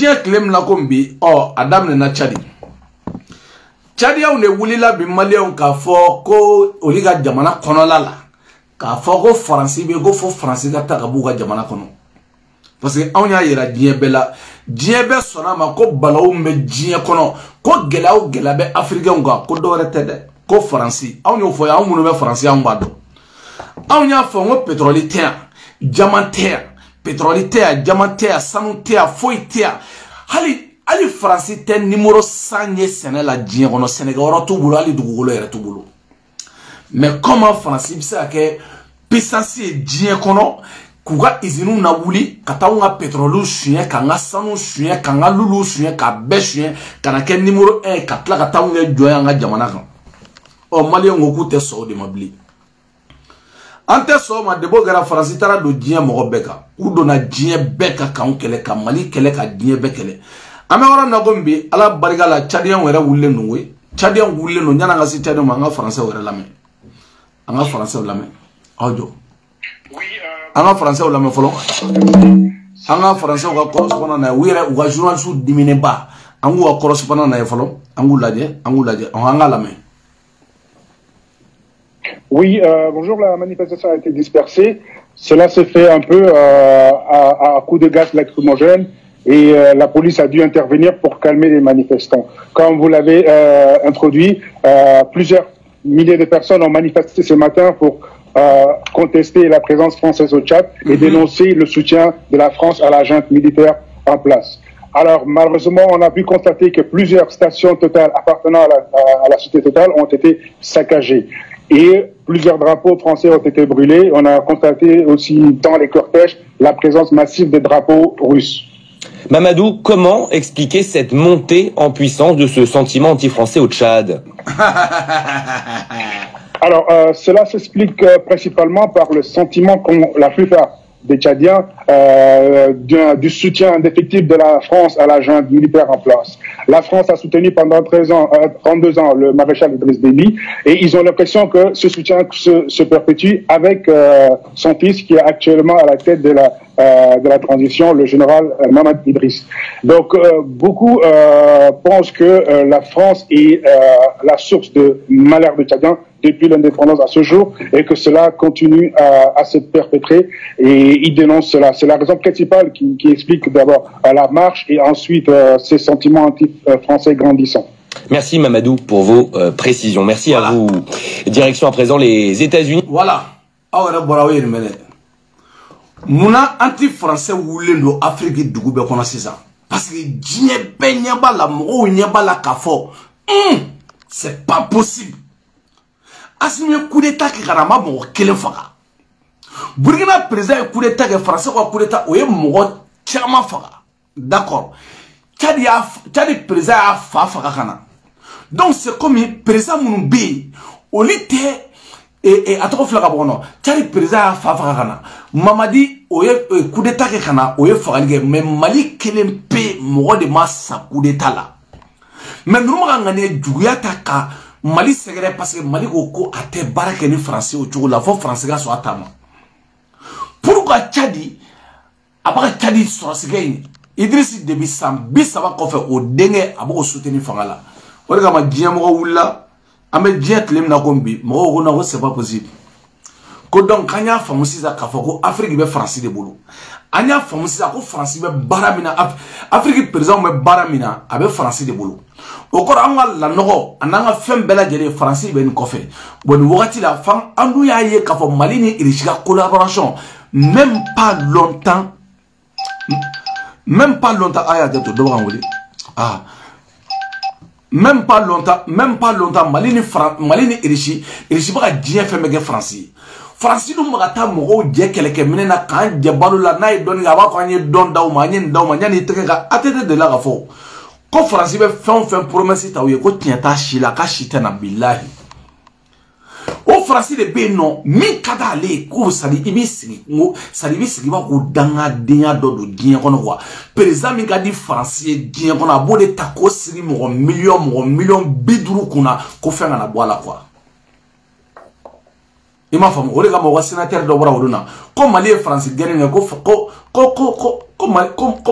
diɲɛ tile min na ko bi a daminɛna Tchadi. Tchadiens ne wulila bi Maliens k'a fɔ ko olu ka jamana kɔnɔla la k'a fɔ ko Faransi bɛ ko fo Faransi ka ta ka b'u ka jamana kɔnɔ. Parce que anw y'a yira diɲɛ bɛɛ la, diɲɛ bɛɛ sɔnna ma ko balawu bɛ diɲɛ kɔnɔ, ko gɛlɛya bɛ Africains kan, ko dɔwɛrɛ tɛ dɛ, ko Faransi. Anw y'o fɔ, anw minnu bɛ Faransi anw b'a dɔn. Anw y'a fɔ ko pétrole tɛ yan, diamant tɛ yan, pétrole tɛ yan, diamant tɛ yan, sanu tɛ yan, foyi tɛ yan. Hali Faransi tɛ numéro 100 ye sɛnɛ la diɲɛ kɔnɔ, sɛnɛkɛyɔrɔ t'u bolo, hali dugukolo yɛrɛ t'u bolo. Mais comment Faransi bɛ se ka kɛ puissance ye diɲɛ kɔnɔ k'u ka usines na wuli ka taa ka pétrole suɲɛ, ka n ka sanu suɲɛ, ka n ka lulu suɲɛ, ka bɛɛ suɲɛ, ka na kɛ numéro 1 ka tila ka taa kɛ jɔn ye an ka jamana kan. Maliens ko k'u tɛ sɔn o de ma bilen. An tɛ sɔn o ma debo kɛra Faransi taara don diɲɛ mɔgɔ bɛɛ kan. U donna diɲɛ bɛɛ kan k'anw kɛlɛ, ka Mali kɛlɛ, ka diɲɛ bɛɛ kɛlɛ. An bɛ yɔrɔ na ko bi Ala barika la Tchadiens yɛrɛ wulilen don koyi. Tchadiens wulilen don yan'an ka se Tchadiens ma an ka Français yɛrɛ lamɛn. An ka Français lamɛn. Aw jɔ. An ka Français lamɛn fɔlɔ. An ka Français ka correspondant na u yɛrɛ u ka journalistes dimineba. An k'u ka correspondant na ye fɔlɔ. An k'u lajɛ, an ka lamɛn. Oui, bonjour, la manifestation a été dispersée. Cela s'est fait un peu à coup de gaz lacrymogène et la police a dû intervenir pour calmer les manifestants. Comme vous l'avez introduit, plusieurs milliers de personnes ont manifesté ce matin pour contester la présence française au Tchad et dénoncer le soutien de la France à la junte militaire en place. Alors, malheureusement, on a pu constater que plusieurs stations Total appartenant à la société Total ont été saccagées. Et plusieurs drapeaux français ont été brûlés. On a constaté aussi dans les cortèges la présence massive de drapeaux russes. Mamadou, comment expliquer cette montée en puissance de ce sentiment anti-français au Tchad? Alors, cela s'explique principalement par le sentiment qu'ont la plupart des Tchadiens du soutien indéfectible de la France à la junte militaire en place. La France a soutenu pendant 32 ans le maréchal Idriss Déby et ils ont l'impression que ce soutien se perpétue avec son fils qui est actuellement à la tête de la transition, le général Mamad Idriss. Donc beaucoup pensent que la France est la source de malheur de Tchadiens depuis l'indépendance à ce jour et que cela continue à se perpétrer et ils dénoncent cela. C'est la raison principale qui explique d'abord la marche et ensuite ces sentiments anti-français grandissants. Merci Mamadou pour vos précisions. Merci à vous. Direction à présent les États-Unis. Voilà. Muna anti-français wulen do Afrique dugu bɛɛ kɔnɔ sisan parce que diɲɛ bɛɛ ɲɛ b'a la mɔgɔw ɲɛ b'a la k'a fɔ c'est pas possible. Assimi ye coup d'état kɛ ka na a ma mɔgɔ kelen faga. Burkina président ye coup d'état kɛ français ka coup d'état o ye mɔgɔ caman faga. D'accord. Tchadi président y'a fa faga ka na. Donc c'est comme président minnu bɛ yen olu tɛ a tɔgɔ filɛ ka bɔ kɔnɔ Tchadi président y'a fa faga ka na. Mamadi o ye coup d'état kɛ ka na o ye fagali kɛ mais Mali kelen pe mɔgɔ de ma sa coup d'état la. Mais ninnu ma ka ŋaniya juguya ta ka Mali sɛgɛrɛ parce que Mali ko a tɛ baara kɛ ni français o cogo la fo français ka sɔn a ta ma. Pourquoi Tchadi a b'a ka Tchadi sɔrɔsigɛ in Idriss Déby san 30 kɔfɛ o denkɛ a b'o soutenir fanga la. O de kama diɲɛ mɔgɔ wulila an bɛ diɲɛ tile min na ko bi mɔgɔw ko non ko c'est pas possible. Ko donc an y'a faamu sisan k'a fɔ ko Afrique bɛ France de bolo. An y'a faamu sisan ko France bɛ baara min na Afrique président bɛ baara min na a bɛ France de bolo. O kɔrɔ an ka lanɔgɔ a n'an ka fɛn bɛɛ lajɛlen France bɛ nin kɔfɛ. Bon nin wagati la an dun y'a ye k'a fɔ Mali ni Russie ka collaboration même pas longtemps a y'a to dɔ bɛ kan wele même pas longtemps Mali ni Russie bɛ ka diɲɛ fɛn bɛɛ kɛ France ye. France dun bɛ ka taa mɔgɔw jɛ kɛlɛkɛminɛ na k'an jɛ balo la n'a ye dɔnni kɛ a b'a fɔ an ye dɔn d'aw ma an ye nin d'aw ma yanni tɛgɛ ka ATT de la ka fɔ ko France bɛ fɛn o fɛn promesse ta u ye ko tiɲɛ t'a si la k'a si tɛ na bilahi. O France de bɛ yen nɔ min ka d'ale ye ko sadi i b'i sigi i b'a ko dangadenya dɔ don diɲɛ kɔnɔ quoi. Président min ka di France ye diɲɛ kɔnɔ a b'o de ta k'o sigi mɔgɔ miliyɔn 50 kunna ko fɛn kana bɔ a la quoi. il m'a fait o de kama wa sénateur dɔ bɔra olu na ko Mali ye France gɛnɛ ko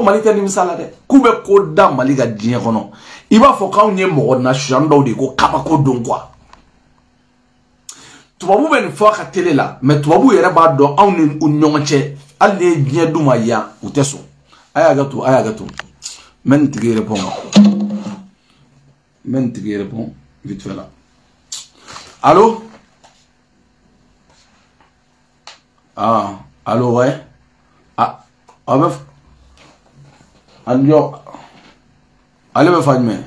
Mali tɛ nimisa la dɛ k'u bɛ ko da Mali ka diɲɛ kɔnɔ i b'a fɔ k'anw ye mɔgɔ nasuɲan dɔw de ko kabako don quoi tubabu bɛ nin fɔ a ka télé la mais tubabu yɛrɛ b'a dɔn anw ni u ɲɔgɔn cɛ hali ni ye diɲɛ d'u ma yan u tɛ sɔn a y'a kɛ to a y'a kɛ to mɛ nin tigi répond mɛ nin tigi répond vite fait là allô ah allô ouais ah bɛ allo ale bɛ fa jumɛn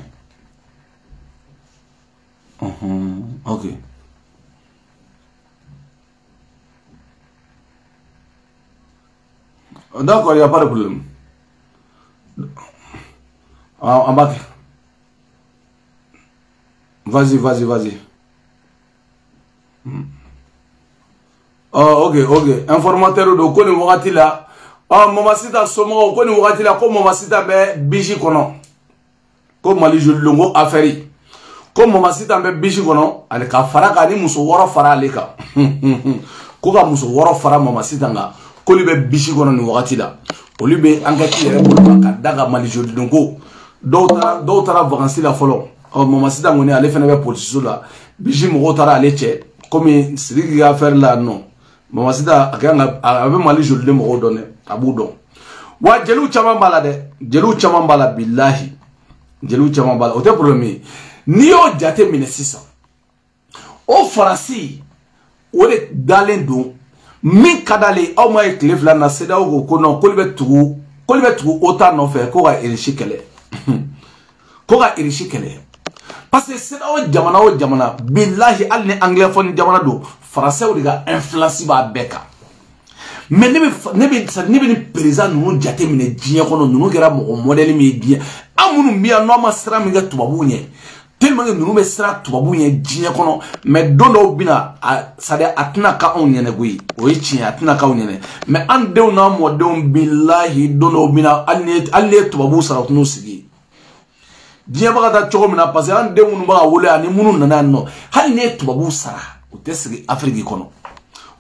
ok d'accord, il n'y a pas de problème. En bas. Vas-y. Oh, ok. Informateur de Koni Wakatila. Oh, Mamasita Somo, Koni Wakatila, comme Mamasita be Biji Kono. Comme Mali Julungo Affaire. Comme Mamasita be Biji Kono, ale ka fara ka ni muso woro fara aleka. Ko ka muso woro fara Mamasita nga. Koli be bisi kono ni wakati la oli be enquête yɛrɛ bolo ka daga Mali joli donko dɔw taara vacances la fɔlɔ Mamasita ngoni ale fɛnɛ bɛ police la bisi mɔgɔw taara ale cɛ comme Sidiki ka affaire la non Mamasita a bɛ Mali joli de mɔgɔw dɔn dɛ a b'u dɔn wa jeliw caman b'a la dɛ jeliw caman b'a la billahi jeliw caman b'a la o tɛ problème ye n'i y'o jate minɛ sisan o Faransi o de dalen don min kadale aw ma ye tile fila na CEDEAO ko non ko bɛ tugu OTAN nɔfɛ ko ka RICI kɛlɛ ko ka RICI kɛlɛ parce que CEDEAO jamana o jamana billahi hali ni anglophone jamana don français de ka influence b'a bɛɛ kan mais ne bɛ ni président ninnu jate minɛ diɲɛ kɔnɔ ninnu kɛra mɔgɔ modèle min ye diɲɛ an minnu bɛ yan n'aw ma sira min kɛ tubabuw ɲɛ tellement que ninnu bɛ siran tubabuw ɲɛ diɲɛ kɔnɔ mais don dɔw bɛna c'est-à-dire a tɛna k'anw ɲɛnɛ koyi o ye tiɲɛ a tɛna k'anw ɲɛnɛ mais an denw n'an mɔdenw billahi don dɔw bɛna hali ni ye tubabuw sara u tɛn'u sigi diɲɛ bɛ ka taa cogo min na parce que an denw minnu bɛ ka wolo ani minnu nana yan nɔ hali ni ye tubabuw sara u tɛ sigi Afiriki kɔnɔ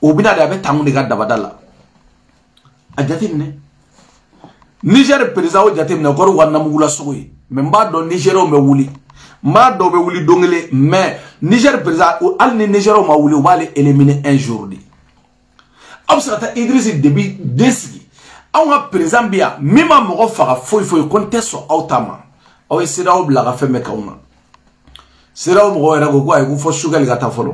o bɛna de a bɛ tangu de ka dabada la a jateminɛ Niger président o jateminɛ o kɔrɔ wa namugula sogo ye mais n b'a dɔn Nigériens bɛ wuli ma dɔw bɛ wuli don kelen mais Niger président hali ni Nigériens ma wuli u b'ale éliminer un jour de aw bɛ se ka taa Idrissa Déby den sigi anw ka président bɛ yan min ma mɔgɔ faga foyi ko n tɛ sɔn aw ta ma aw ye CEDEAO bila ka fɛn bɛɛ k'aw na CEDEAO mɔgɔw yɛrɛ ko ayi ko fɔ Sugali ka taa fɔlɔ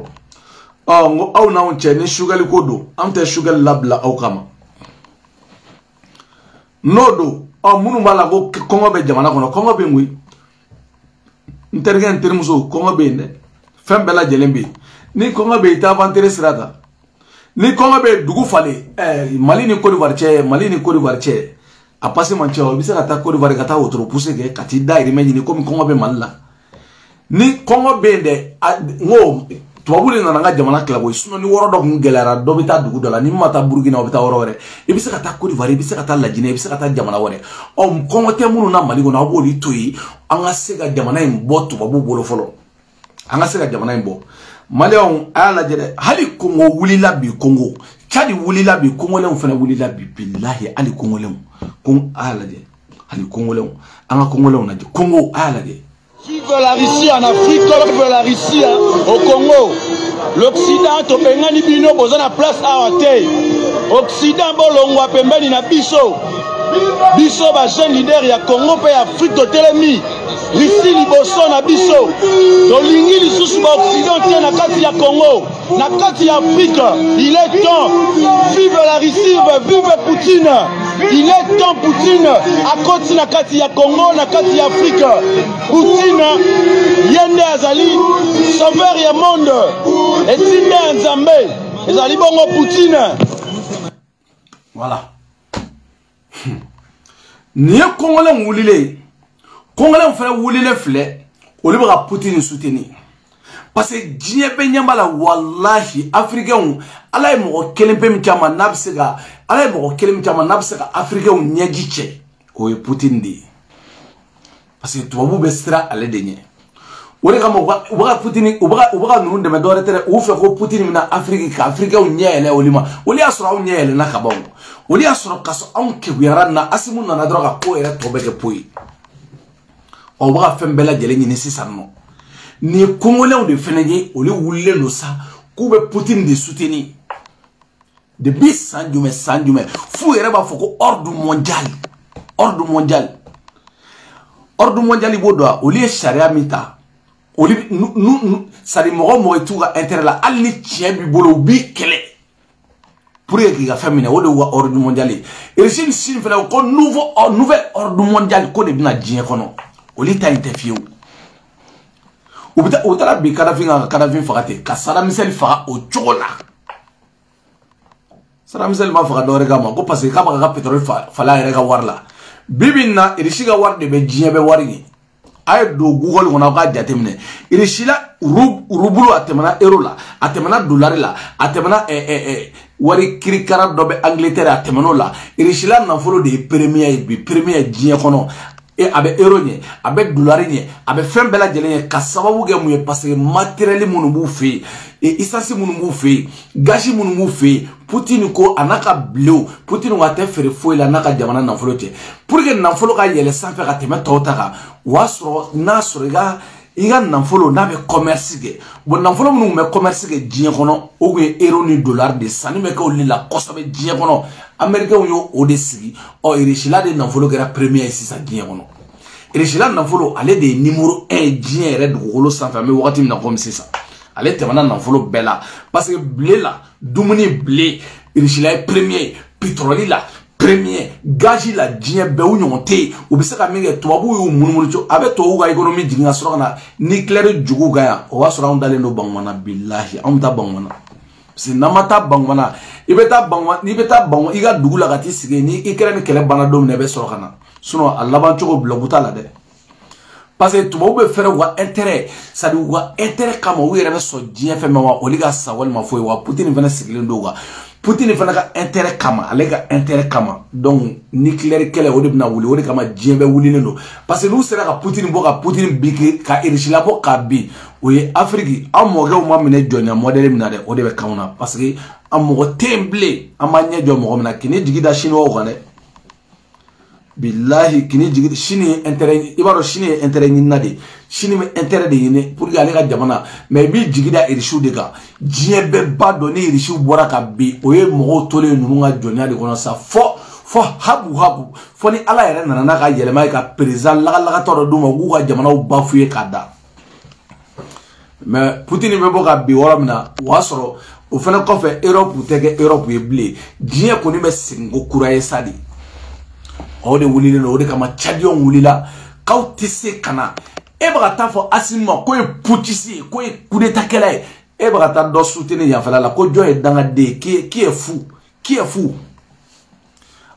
n ko aw n'anw cɛ ni Sugali ko don an tɛ Sugali labila aw kama n'o don minnu b'a la ko kɔngɔ bɛ jamana kɔnɔ kɔngɔ bɛ n koyi n terikɛ n terimuso kɔngɔ bɛ yen dɛ fɛn bɛɛ lajɛlen bɛ yen ni kɔngɔ bɛ yen i t'a vantere sira kan ni kɔngɔ bɛ yen dugu falen Mali ni Côte d'Ivoire cɛ a pasi man ca o bɛ se ka taa Côte d'Ivoire ka taa wotoro pousse kɛ ka t'i dahirimɛ ɲini komi kɔngɔ bɛ Mali la ni kɔngɔ bɛ yen dɛ n ko tubabu de nana n ka jamana tila koyi sinon ni wɔrɔ dɔ kun gɛlɛyara dɔ bɛ taa dugu dɔ la ni min ma taa Burukina o bɛ taa yɔrɔ wɛrɛ i bɛ se ka taa Côte d'Ivoire i bɛ se ka taa Lajinɛ i bɛ se ka taa jamana wɛrɛ kɔngɔ tɛ minnu na Mali kɔnɔ aw b'olu to yen an ka se ka jamana in bɔ tubabu bolo fɔlɔ an ka se ka jamana in bɔ Maliyɛnw a y'a lajɛ dɛ hali Congo wulila bi Congo Tchad wulila bi Congolais fana wulila bi billahi hali Congolais a y'a lajɛ hali Congolais an ka Congolais lajɛ Congo a y'a lajɛ. Qui veut la Russie en Afrique comme veut la Russie au Congo. L'Occident to pengani bino bozana place à te. Occident bolongwa pembeni na biso. Biso ba jeune leader ya Congo pe Afrique to telemi. Russie liboso na biso. Tolingi lisusu ba Occident te na kati ya Congo. Na kati ya Afrique. Il est temps. Vive la Russie, vive Poutine. Il est temps Poutine à koti na kati ya Congo na kati ya Afrique. Poutine yende azali sauveur ya monde. Etinde nzambe ezali bongo Poutine. Voilà. Ni Congolais wulile. Congolais fera wulile filɛ olu bɛ ka Poutine soutenir. Parce que diɲɛ bɛ ɲɛma la wallahi africains ala ye mɔgɔ kelen pe min caman n'a bɛ se ka ala ye mɔgɔ kelen min caman n'a bɛ se ka africains ɲɛji cɛ o ye Poutine de ye parce que tubabu bɛ siran ale de ɲɛ Ore kama ubaga Putin ubaga nunde medore tere ufe ko Putin mina Afrika unyele olima oli asura unyele na kabongo oli asura kaso onke wiarana asimu na droga ko era tobeke pui ubaga fembela jele ni sisano ni Congolais de fenegi oli wulle no sa kube Putin de soutenir de bis sanjume fu era ba foko ordre mondial ibodo oli sharia mita oli nous sari mogo etuga intérêt la alni tien bi bolo bi kele pour que ga famine o de ordre mondial et régime sin fela ko nouvel ordre mondial ko de bina dien kono oli ta interview ubita bi Kadhafi fagate ka Saddam Hussein faga o chogola Saddam Hussein ma faga dore ga ma ko parce que ka ba pétrole fala ere ga warla bibinna irishiga war de be dien be wari ay do Google ngona ka jatemne irishila rubulu atemana euro la atemana dollar la atemana wari kirikara dobe Angleterre atemano la irishila na folo de premier dien kono e abe euro nye abe dollar nye abe fembela jele ka sababu ge muye parce que matériel munu bu fe e isasi munu bu fe gashi munu bu fe Putin ko anaka bleu Putin wa te fere foi la naka jamana na folo te pour que na folo ka yele sanfe ka teme totaka wasro na soriga iga na folo na be commerce ge bon na folo munu me commerce ge dien kono o ge euro ni dollar de sani me ka olila kosabe dien kono américain yo o de sigi o irishila de na folo gera premier ici sa dien kono irishila na folo ale de numéro 1 dien red golo sanfe me wakati na comme c'est ça ale temana na folo bella parce que blé la dumuni blé irishila premier pétrole la premier gaji la dien be unyonte obisaka minge tubabu yu munumucho abe to uga economy jinga sorona nucléaire jugu gaya o wasora undale no bangwana billahi amta bangwana c'est namata bangwana ibeta bangwa iga dugula gati sige ni ikere ni kele bana dom ne be sorokana sinon alaban chogo bloguta la de parce que tubabu be fere wa intérêt ça dit wa intérêt kama wi rebe so dien fe ma oliga sawal ma foi wa Putin vena sigile ndoga Putin vena ka intérêt kama alega intérêt kama donc nucléaire kele o de na wuli o de kama dien be wuli no parce que nous sera ka Putin boka Putin biki ka irishila boka bi o ye Afrique amoge o ma mene jonya modèle mina de o de be kauna parce que amogo temble amanya jo mo mina kini jigida chinois o gane billahi kini jigida chini intérêt ibaro chini intérêt ni nade chini me intérêt de yene pour que ale ka jamana mais bi jigida irishu de ka dien be ba doni irishu bora ka bi o ye mo tole nunu nga jonya de kono sa fo habu fo ni ala yere nana ka yelema ka président laga toro duma gu ka jamana o bafuye kada mais Putin be boka bi wora mina wasoro o fana kofe Europe tege Europe ye blé dien ko ni be singo kuraye sadi o de wulile no de kama chadion wulila kaw tisse kana e baga ta fo asima ko e putisi ko e kudeta kela e baga ta do soutenir ya fala la ko joye danga de qui est fou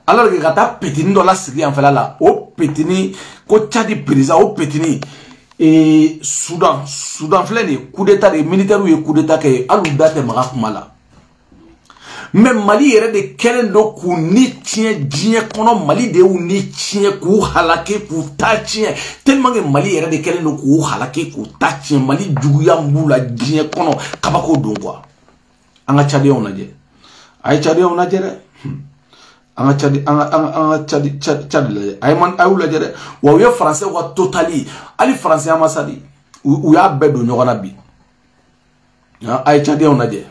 alors que kata petini do la sigi ya fala la o petini ko chadi président o petini et Soudan fleni coup d'état des militaires ou coup d'état que alu date maga kumala même Mali yere de kelen do ku ni tien dien kono Mali de ou ni tien ku halake ku ta tien tellement que Mali yere de kelen do ku halake ku ta tien Mali jugu ya mbula dien kono kabako don quoi anga chade on aje ay chade on aje anga chade ay man ay ula jere wa yo français wa totally ali français amasadi u ya bedo nyogona bi ay chade on aje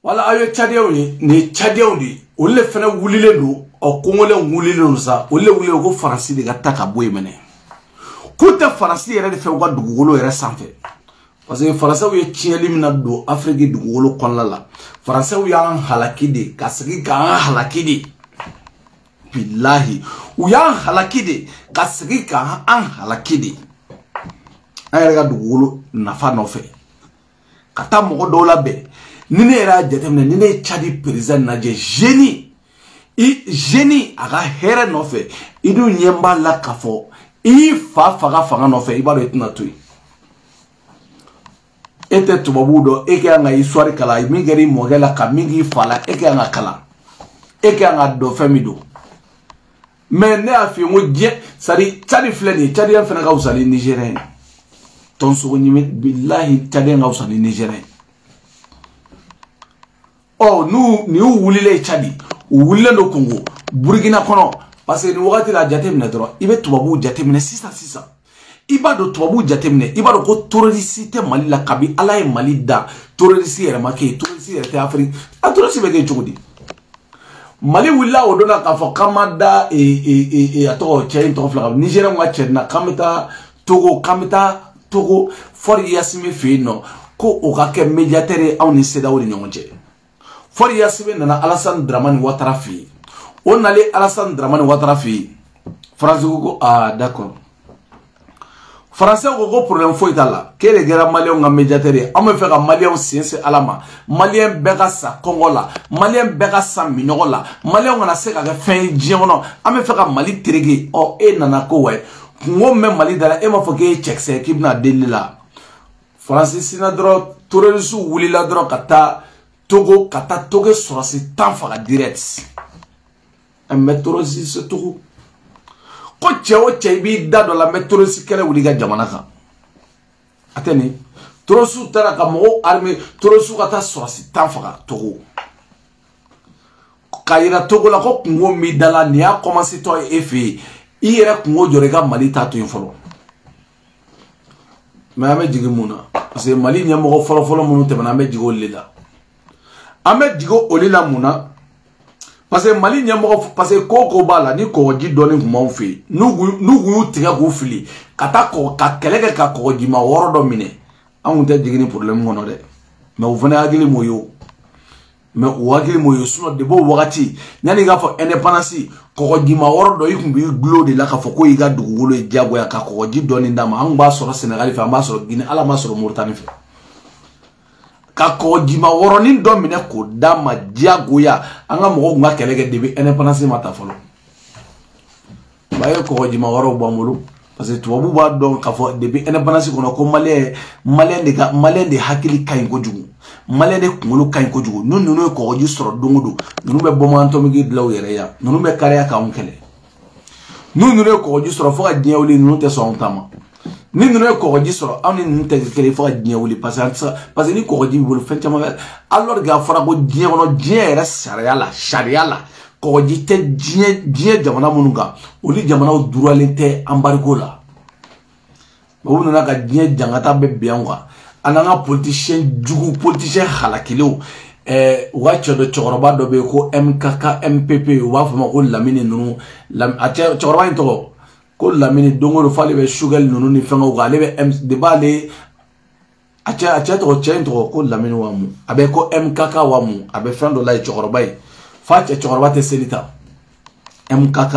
Voilà, ayo Tchadiens ni Tchadiens ni on le fana wulile lo o Congolais wulile lo sa on le wulile ko France de gata ka boy mene kuta France yere de fe wa dugugolo yere sanfé parce que France wu tieli mina do Afrique dugugolo konla la France wu ya halakide kasigi ka halakide billahi wu ya halakide kasigi ka halakide ayere ga dugugolo nafa no fe kata mo do la be nine era jetemne nine Tchadi président naje génie aga here no fe idu nyemba la kafo I fa faga fanga no fe ibalo etina tui ete tubabudo eke anga histoire kala mingeri mogela ka mingi fala eke anga kala eke anga do femido mais ne afi ngo je sari Tchadi fleni Tchadi en fena ka usali nigérien ton so nyime billahi Tchadi nga usali nigérien oh ni wulile Tchadi wulile no Congo Burkina kono parce que ni wakati la jatemine dro ibe tubabu jatemine sisa iba do tubabu jatemine iba do ko terroriste Mali la kabi ala e Mali da terroriste yere make terroriste yere te Afrique a terroriste be ke chugudi Mali willa odona ka fo kamada ato chain to fla Nigeria ngwa chena kamita Togo for yasime fino ko o ka ke mediateur aw ni seda woni nyonje for yasime nana Alassane Dramane Ouattara fi on allait Alassane Dramane Ouattara fi France ko d'accord français ko problème fo itala kele gera malien nga médiateur am fe ka malien sense alama malien bega sa Congo la malien bega sa minoko la malien nga na se ka fin dieono am fe ka Mali trege o nana ko we ngo me Mali dala e ma fo ke checkse kibna delila français sinadro terroriste wuli la dro kata Togo sorasi tanfa direct un métrologie ce Togo ko chéo bi da do la métrologie kele wuli ga jamana ka ateni trosu tara ka mo armée trosu kata sorasi tanfa Togo kayira Togo la ko ngo mi dala ni a commencé to efe ire ngo jore ga Mali ta to infolo mais ame jigi muna parce que Mali nyamo folo munu te bana ame jigo lila ame jigo olila muna parce que Mali nyamo parce que koko bala ni ko ji doni kuma ufi nugu tiga ku fili kata ko ka keleke ka ko ji ma woro do mine an te jigi ni problème ngono de mais vous venez agili moyo mais o agili moyo suno de bo wakati nyani ga fo indépendance ko ji ma woro do yikumbi glo de la ka fo ko yiga dugugolo e jago ya ka ko ji doni ndama an ba soro Sénégal fa ba soro Guinée ala ma soro Mauritanie fa ka ko jima woronin do mine ko dama jago ya anga mo nga kelege debi indépendance mata folo baye ko jima woro bamulu parce que tubabu ba don ka fo debi indépendance ko no ko malien de hakili kay ko jugu malien de kungulu kay ko jugu nunu ko ji soro dungudu nunu be bomanto mi gi law yere ya nunu be kare ka on kele nunu ko ji soro fo ga diawli nunu te so on tama ni nous ko ji soro amni nte kele fo dien wuli parce que ni ko ji bulu fenta ma alors ga fora ko dien wono dien era sharia la ko ji te dien jamana munuga oli jamana o duralente embargo la bo nuna ka dien jangata be bianwa ananga politicien jugu politicien halakilo wacho do choroba do be ko MKK MPP wa fa ma ko lamine nunu acha choroba into ko lamini dongo fali be sugal nunu ni fengo ga lebe de bale acha to chento ko lamini wamu abe ko MKK wamu abe fendo la chorobay fa chorobay te selita MKK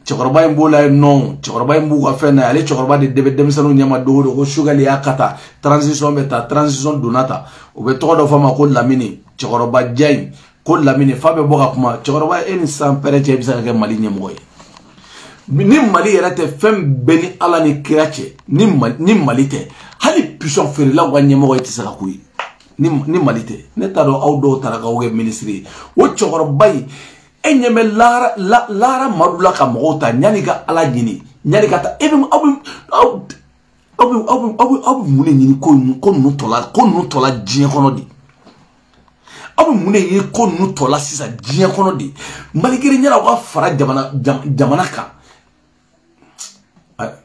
chorobay mbola non chorobay mbu ga fena ale chorobay de demsanu nyama do ko sugal ya kata transition beta transition donata obe to do fama ko lamini chorobay jay ko lamini fa be boga kuma chorobay en sans pere bisa ga mali nyemoy ni Mali yera te fem beni ala ni kirache ni Mali te hali puissant fere la wanye mo ite saka kuyi ni Mali te ne taro awdo taraka we ministry wo chogoro bay enyeme lara marula ka mogota nyani ga ala nyini nyani kata ebe abu mune nyini ko nu tola jien kono di abu mune nyini ko nu tola sisa jien kono di Mali kiri nyala wa fara jamana ka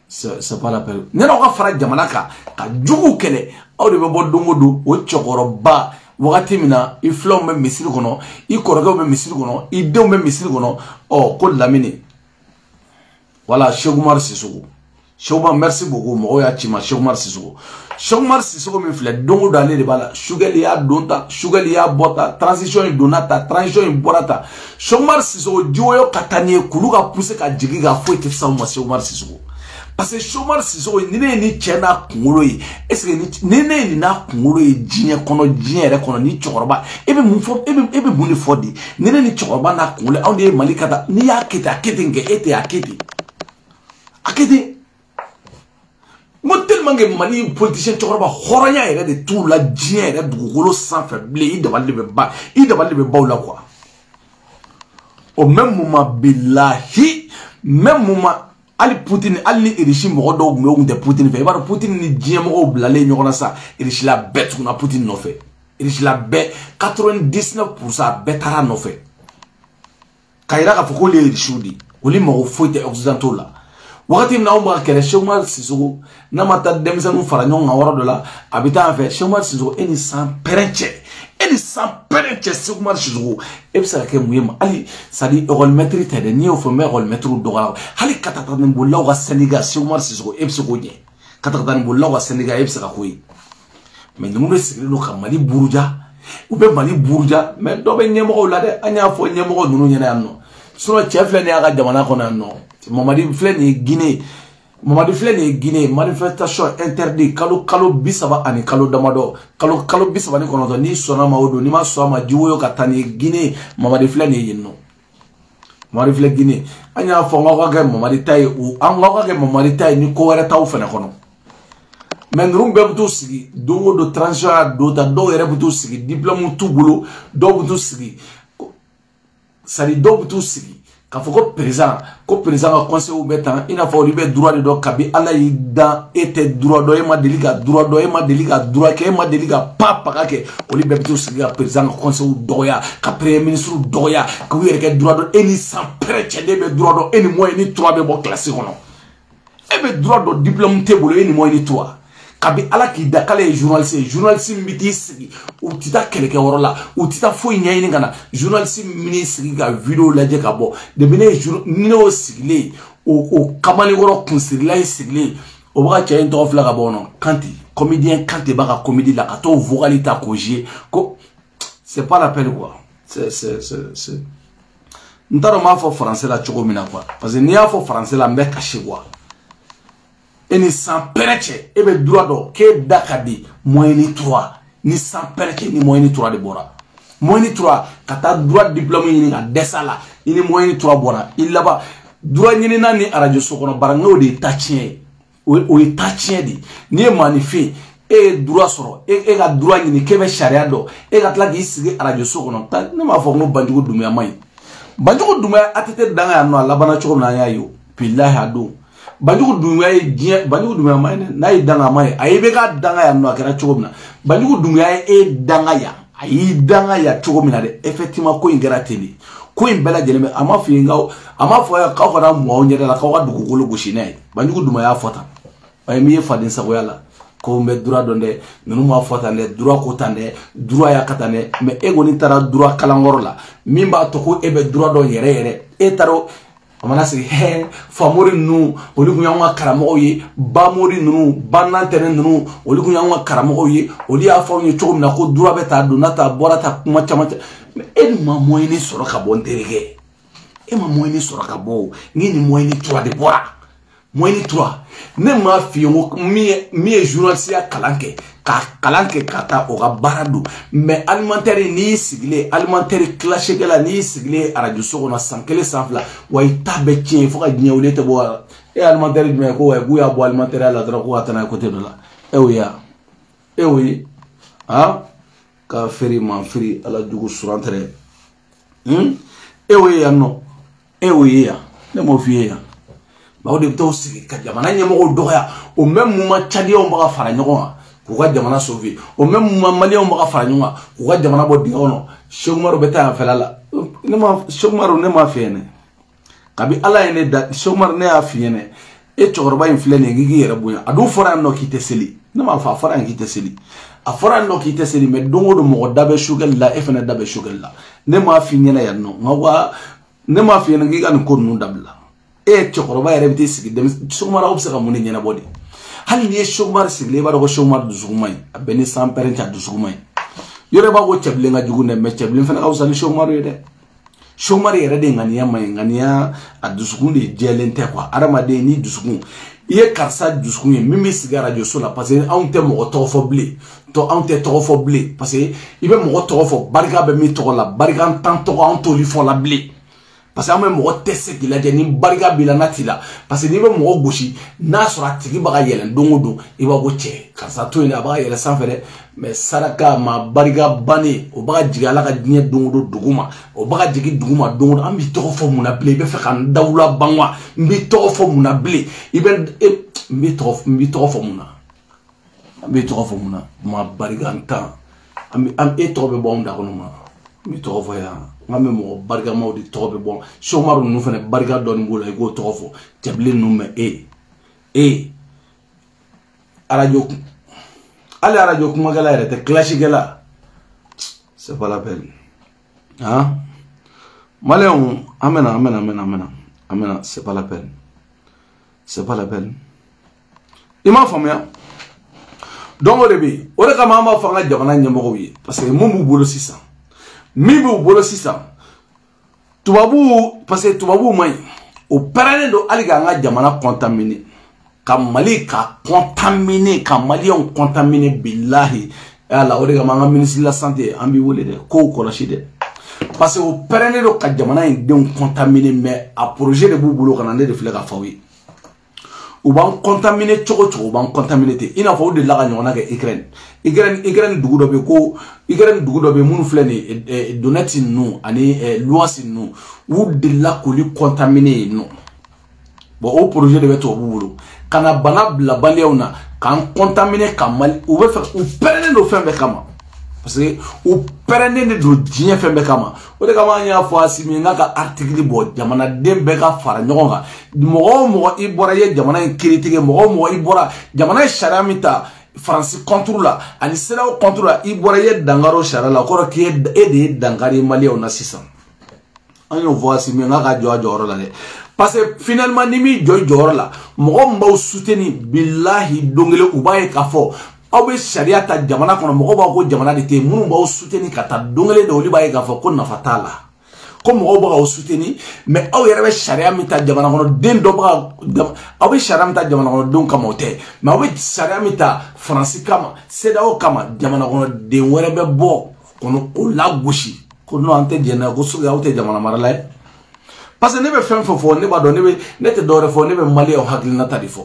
c'est pas la peine. N'est pas fara jamana ka jugu kele aw de be bo dongo do o chokoroba wakati mina i flaw me misiri kono i korogaw me misiri kono i dew me misiri kono oh ko lamini voilà Cheikh Oumar Sissoko Cheikh Oumar merci beaucoup mo ya chima Cheikh Oumar Sissoko me fle dongo do ale de bala sugali ya donta sugali ya bota transition donata transition borata Cheikh Oumar Sissoko jiwo katanie kuluka pousse ka jigi ga fo ite sa mo Cheikh Oumar Sissoko parce que Cheikh Oumar Sissoko ni chena kungolo yi est-ce que ni na kungolo yi jinye kono jinye re kono ni chokoroba ebe mufo ebe buni fodi ni chokoroba na kungolo on de malikata ni ya akete nge ete akete mo tellement que mali politicien chokoroba horanya ere de tout la jinye re dugolo sans faible i devant le ba ou la quoi au même moment billahi même moment Ali Poutine, Ali Irishi Morodo, mais de Poutine fait. Bah Poutine ni diamant blalé n'y aura ça. Irishi la bête qu'on a Poutine non fait. Irishi la bête 99% bêtara non fait. Kaira a foucault les Irishudi. Ou les moraux fouettés occidentaux là. Wakati na umba kele Cheikh Oumar Sissoko na mata demzanu faranyon na wara de la habitant en fait Cheikh Oumar Sissoko eni sans perenche Cheikh Oumar Sissoko e bisa ke muyema ali sadi rolmetri tede ni o fome rolmetru doga hali katata ni bolla wa Sénégal Cheikh Oumar Sissoko e bisa ko nye katata ni bolla wa Sénégal e bisa ka koyi mais nous signé lo kamali buruja ou be mali buruja mais do be nyemo la de anya fo nyemo nunu nyena anno so chef le ne aga jamana ko nan no Mamadi Fleni Guinée. Mamadi Fleni Guinée. Manifestation interdit. Kalo bisaba ani kalo damado. Kalo bisaba ni konoto ni sona maodo ni ma soma jiwo katani Guinée. Mamadi Fleni yinno. Mamadi Fleni Guinée. Anya fonga wage Mamadi Tai ou anga wage Mamadi Tai ni ko were taw fene kono. Men rum be butu sigi dongo do transition do ta do ere butu sigi diplôme tout boulot do butu sigi. Sali do butu sigi. Quand faut président a conseil ou bétan, il n'a pas eu droit de do kabi ala ida était droit do ema deliga droit que ema deliga papa que oli betu siga président conseil ou doya ka premier ministre doya que oui que droit do eni sans prêcher de droit do eni moyen ni 3 be bo classé kono e be droit do diplôme te bolo eni moyen ni 3 kabi ala ki dakale journaliste mbiti sigi ou tita keleke worola ou tita fo nyaini ngana journaliste mini sigi ga vidéo laje ka bo de bene nino sigile o kamani woro kunsirila sigile o baka chain to fla ka bono kanti comédien kanti baka comédie la ka to vocalita koje ko c'est pas la peine quoi c'est ntaro ma fo français la choko mina quoi parce que ni a fo français la mbe caché quoi ni sans pereche ebe droit do ke dakadi moyeni 3 ni sans pereche ni moyeni 3 de bora moyeni 3 kata droit diplôme ni nga desala ni moyeni 3 bora il là-bas droit ni nani radio sokono barango de tachien o tachien di ni magnifique e droit soro e ga droit ni kebe sharia do e ga tla gi sigi radio sokono ta ne ma fo no banjugo dumya mai banjugo dumya atete danga ya no labana choko na ya yo billahi adu Banjugu dumya mai na yi danga mai ayi be ka danga ya no akera chogomna banjugu dumya danga ya ayi danga ya chogomna de effectivement ko ingera teni ko imbela jeleme ama finga ama fo ya ka ko na mo nyere la ka wa dugu golo goshine banjugu dumya ya fota ayi mi fadin sa ko yala ko me droit donde nunu ma fota ne droit ko tande droit ya katane me ego ni tara droit kalangoro la mimba to ko ebe droit do yere e taro amana sigi he famori nu oli kunya wa karamo ye bamori nu banantere nu oli kunya wa karamo ye oli afa onye chogum na ko dura beta donata borata kuma chama e ma moyeni soro ka bonterege e ma moyeni soro ka bo ngini moyeni 3 de bora moyeni 3 ne ma fi mi journaliste kalanke kata o ga baradu mais alimentaire ni sigle alimentaire clashé que la ni sigle radio sokona sankele sanfla way tabe tien fo ka nyewle te bo e alimentaire me ko way guya bo alimentaire la dra ko atana côté de là e oui ah ka feri man feri ala dugu surantere e oui ya no e oui ya ne mo fiye ya ba o de to sigi ka jamana nyemo doya o même moment Tchadien on ba fara nyoko ko ga jamana sauver au même moment malien mo ka fara nyonga ko ga jamana bo dinga ono Cheikh Oumar beta en felala ne ma Cheikh Oumar ne ma fiene kabi ala ene da Cheikh Oumar ne a fiene e chokoroba in filɛ nin gigi yɛrɛ bonya a dun fɔra yan nɔ k'i tɛ seli ne m'a fɔ a fɔra yan k'i tɛ seli a fɔra yan nɔ k'i tɛ seli mais don o don mɔgɔ da bɛ sugɛli la e fana da bɛ sugɛli la ne m'a f'i ɲɛna yan nɔ nka wa ne m'a f'i ɲɛna k'i ka nin ko ninnu dabila e ye cɛkɔrɔba yɛrɛ bɛ t'i sigi sogomara aw bɛ se ka mun de ɲɛnabɔ de hali n'i ye sogomari sigilen i b'a dɔn ko sogomari dusukuma ye a bɛɛ ni san pɛrɛn cɛ a dusukuma ye yɔrɔ b'a ko cɛbilen ka jugu dɛ mais cɛbilen fana ka fisa ni sogomari ye dɛ sogomari yɛrɛ de ŋaniya man ɲi ŋaniya a dusukun de jɛlen tɛ quoi adamaden ni dusukun i ye karisa dusukun ye min bɛ sigi arajo so la parce que anw tɛ mɔgɔ tɔgɔ fɔ bilen anw tɛ tɔgɔ fɔ bilen parce que i bɛ mɔgɔ tɔgɔ fɔ barika bɛ min tɔgɔ la barika tan tɔgɔ anw t'oli fɔ la bilen parce que an bɛ mɔgɔ tɛ se k'i lajɛ ni barika b'i la n'a t'i la parce que n'i bɛ mɔgɔ gosi n'a sɔrɔ a tigi b'a ka yɛlɛn don o don i b'a fɔ cɛ karisa to yen dɛ a b'a ka yɛlɛn sanfɛ dɛ mais saraka ma barika bannen o b'a ka jigin ala ka diɲɛ don o don dugu ma o b'a ka jigin dugu ma don o don an b'i tɔgɔ fɔ mun na bilen i bɛ fɛ ka n dawula ban wa n b'i tɔgɔ fɔ mun na bilen i bɛ n b'i tɔgɔ fɔ mun na an b'i tɔgɔ fɔ mun na ma barika tan e tɔgɔ bɛ bɔ anw da kɔnɔ ma n b'i tɔgɔ fɔ yan n ka mɛ mɔgɔ barikamaw de tɔgɔ bɛ bɔ sogomari ninnu fana barika dɔɔni b'o la i k'o tɔgɔ fɔ cɛbilen ninnu mɛ arajo hali arajo kumakɛla yɛrɛ tɛ kilasikɛla c'est pas la peine hein maliyɛnw an mɛna c'est pas la peine i m'a faamuya donc o de bɛ yen o de kama an b'a fɔ an ka jamana ɲɛmɔgɔw ye parce que mun b'u bolo sisan min b'u bolo sisan tubabuw parce que tubabuw man ɲi o pɛrɛnnen don hali k'an ka jamana contaminer ka Mali ka contaminer ka maliyɛnw contaminer bilahi ala o de kama an ka ministre de la santé an b'i wele dɛ k'o kɔlɔsi dɛ parce que o pɛrɛnnen don ka jamana in denw contaminer mais a projet de b'u bolo ka na ne de filɛ ka f'aw ye u b'an contaminer cogo cogo u b'an contaminer ten i n'a fɔ o de la ka ɲɔgɔnna kɛ Ukraine dugu dɔ bɛ ko Ukraine dugu dɔ bɛ minnu filɛ nin ye Donetsk ninnu ani Luhansk ninnu u de la k'olu contaminer yen nɔ bon o projet de bɛ tubabuw bolo ka na bana bila maliyɛnw na k'an contaminer ka Mali u bɛ fɛ u pɛrɛnnen don fɛn bɛɛ kama parce que u pɛrɛnnen de don diɲɛ fɛn bɛɛ kama o de kama an y'a fɔ Asimi n k'a ka article bɔ jamanaden bɛɛ ka fara ɲɔgɔn kan mɔgɔ o mɔgɔ i bɔra i ye jamana in critiquer mɔgɔ o mɔgɔ i bɔra jamana ye sariya min ta Faransi contre la ani CEDEAO contre la i bɔra i ye dankari o sariya la o kɔrɔ k'e de ye dankari maliyɛnw na sisan an y'o fɔ Asimi n k'a ka jɔ a jɔyɔrɔ la dɛ parce que finalement ni min jɔ i jɔyɔrɔ la mɔgɔ min b'aw soutenir bilahi don kelen u b'a ye k'a fɔ aw bɛ sariya ta jamana kɔnɔ mɔgɔw b'a ko jamana de tɛ yen minnu b'aw soutenir ka taa don kelen de olu b'a ye k'a fɔ ko nafa t'a la ko mɔgɔw bɛ k'aw soutenir mais aw yɛrɛ bɛ sariya min ta jamana kɔnɔ den dɔ bɛ aw bɛ sariya min ta jamana kɔnɔ denw kama o tɛ mais aw bɛ sariya min ta Faransi kama CEDEAO kama jamana kɔnɔ den wɛrɛ bɛ bɔ kɔnɔ o lagosi ko non an tɛ jɛn n'a ye ko sugu aw tɛ jamana marala ye parce que ne bɛ fɛn fɛn fɔ ne b'a dɔn ne tɛ dɔwɛrɛ fɔ ne bɛ maliyɛnw hakilinata de fɔ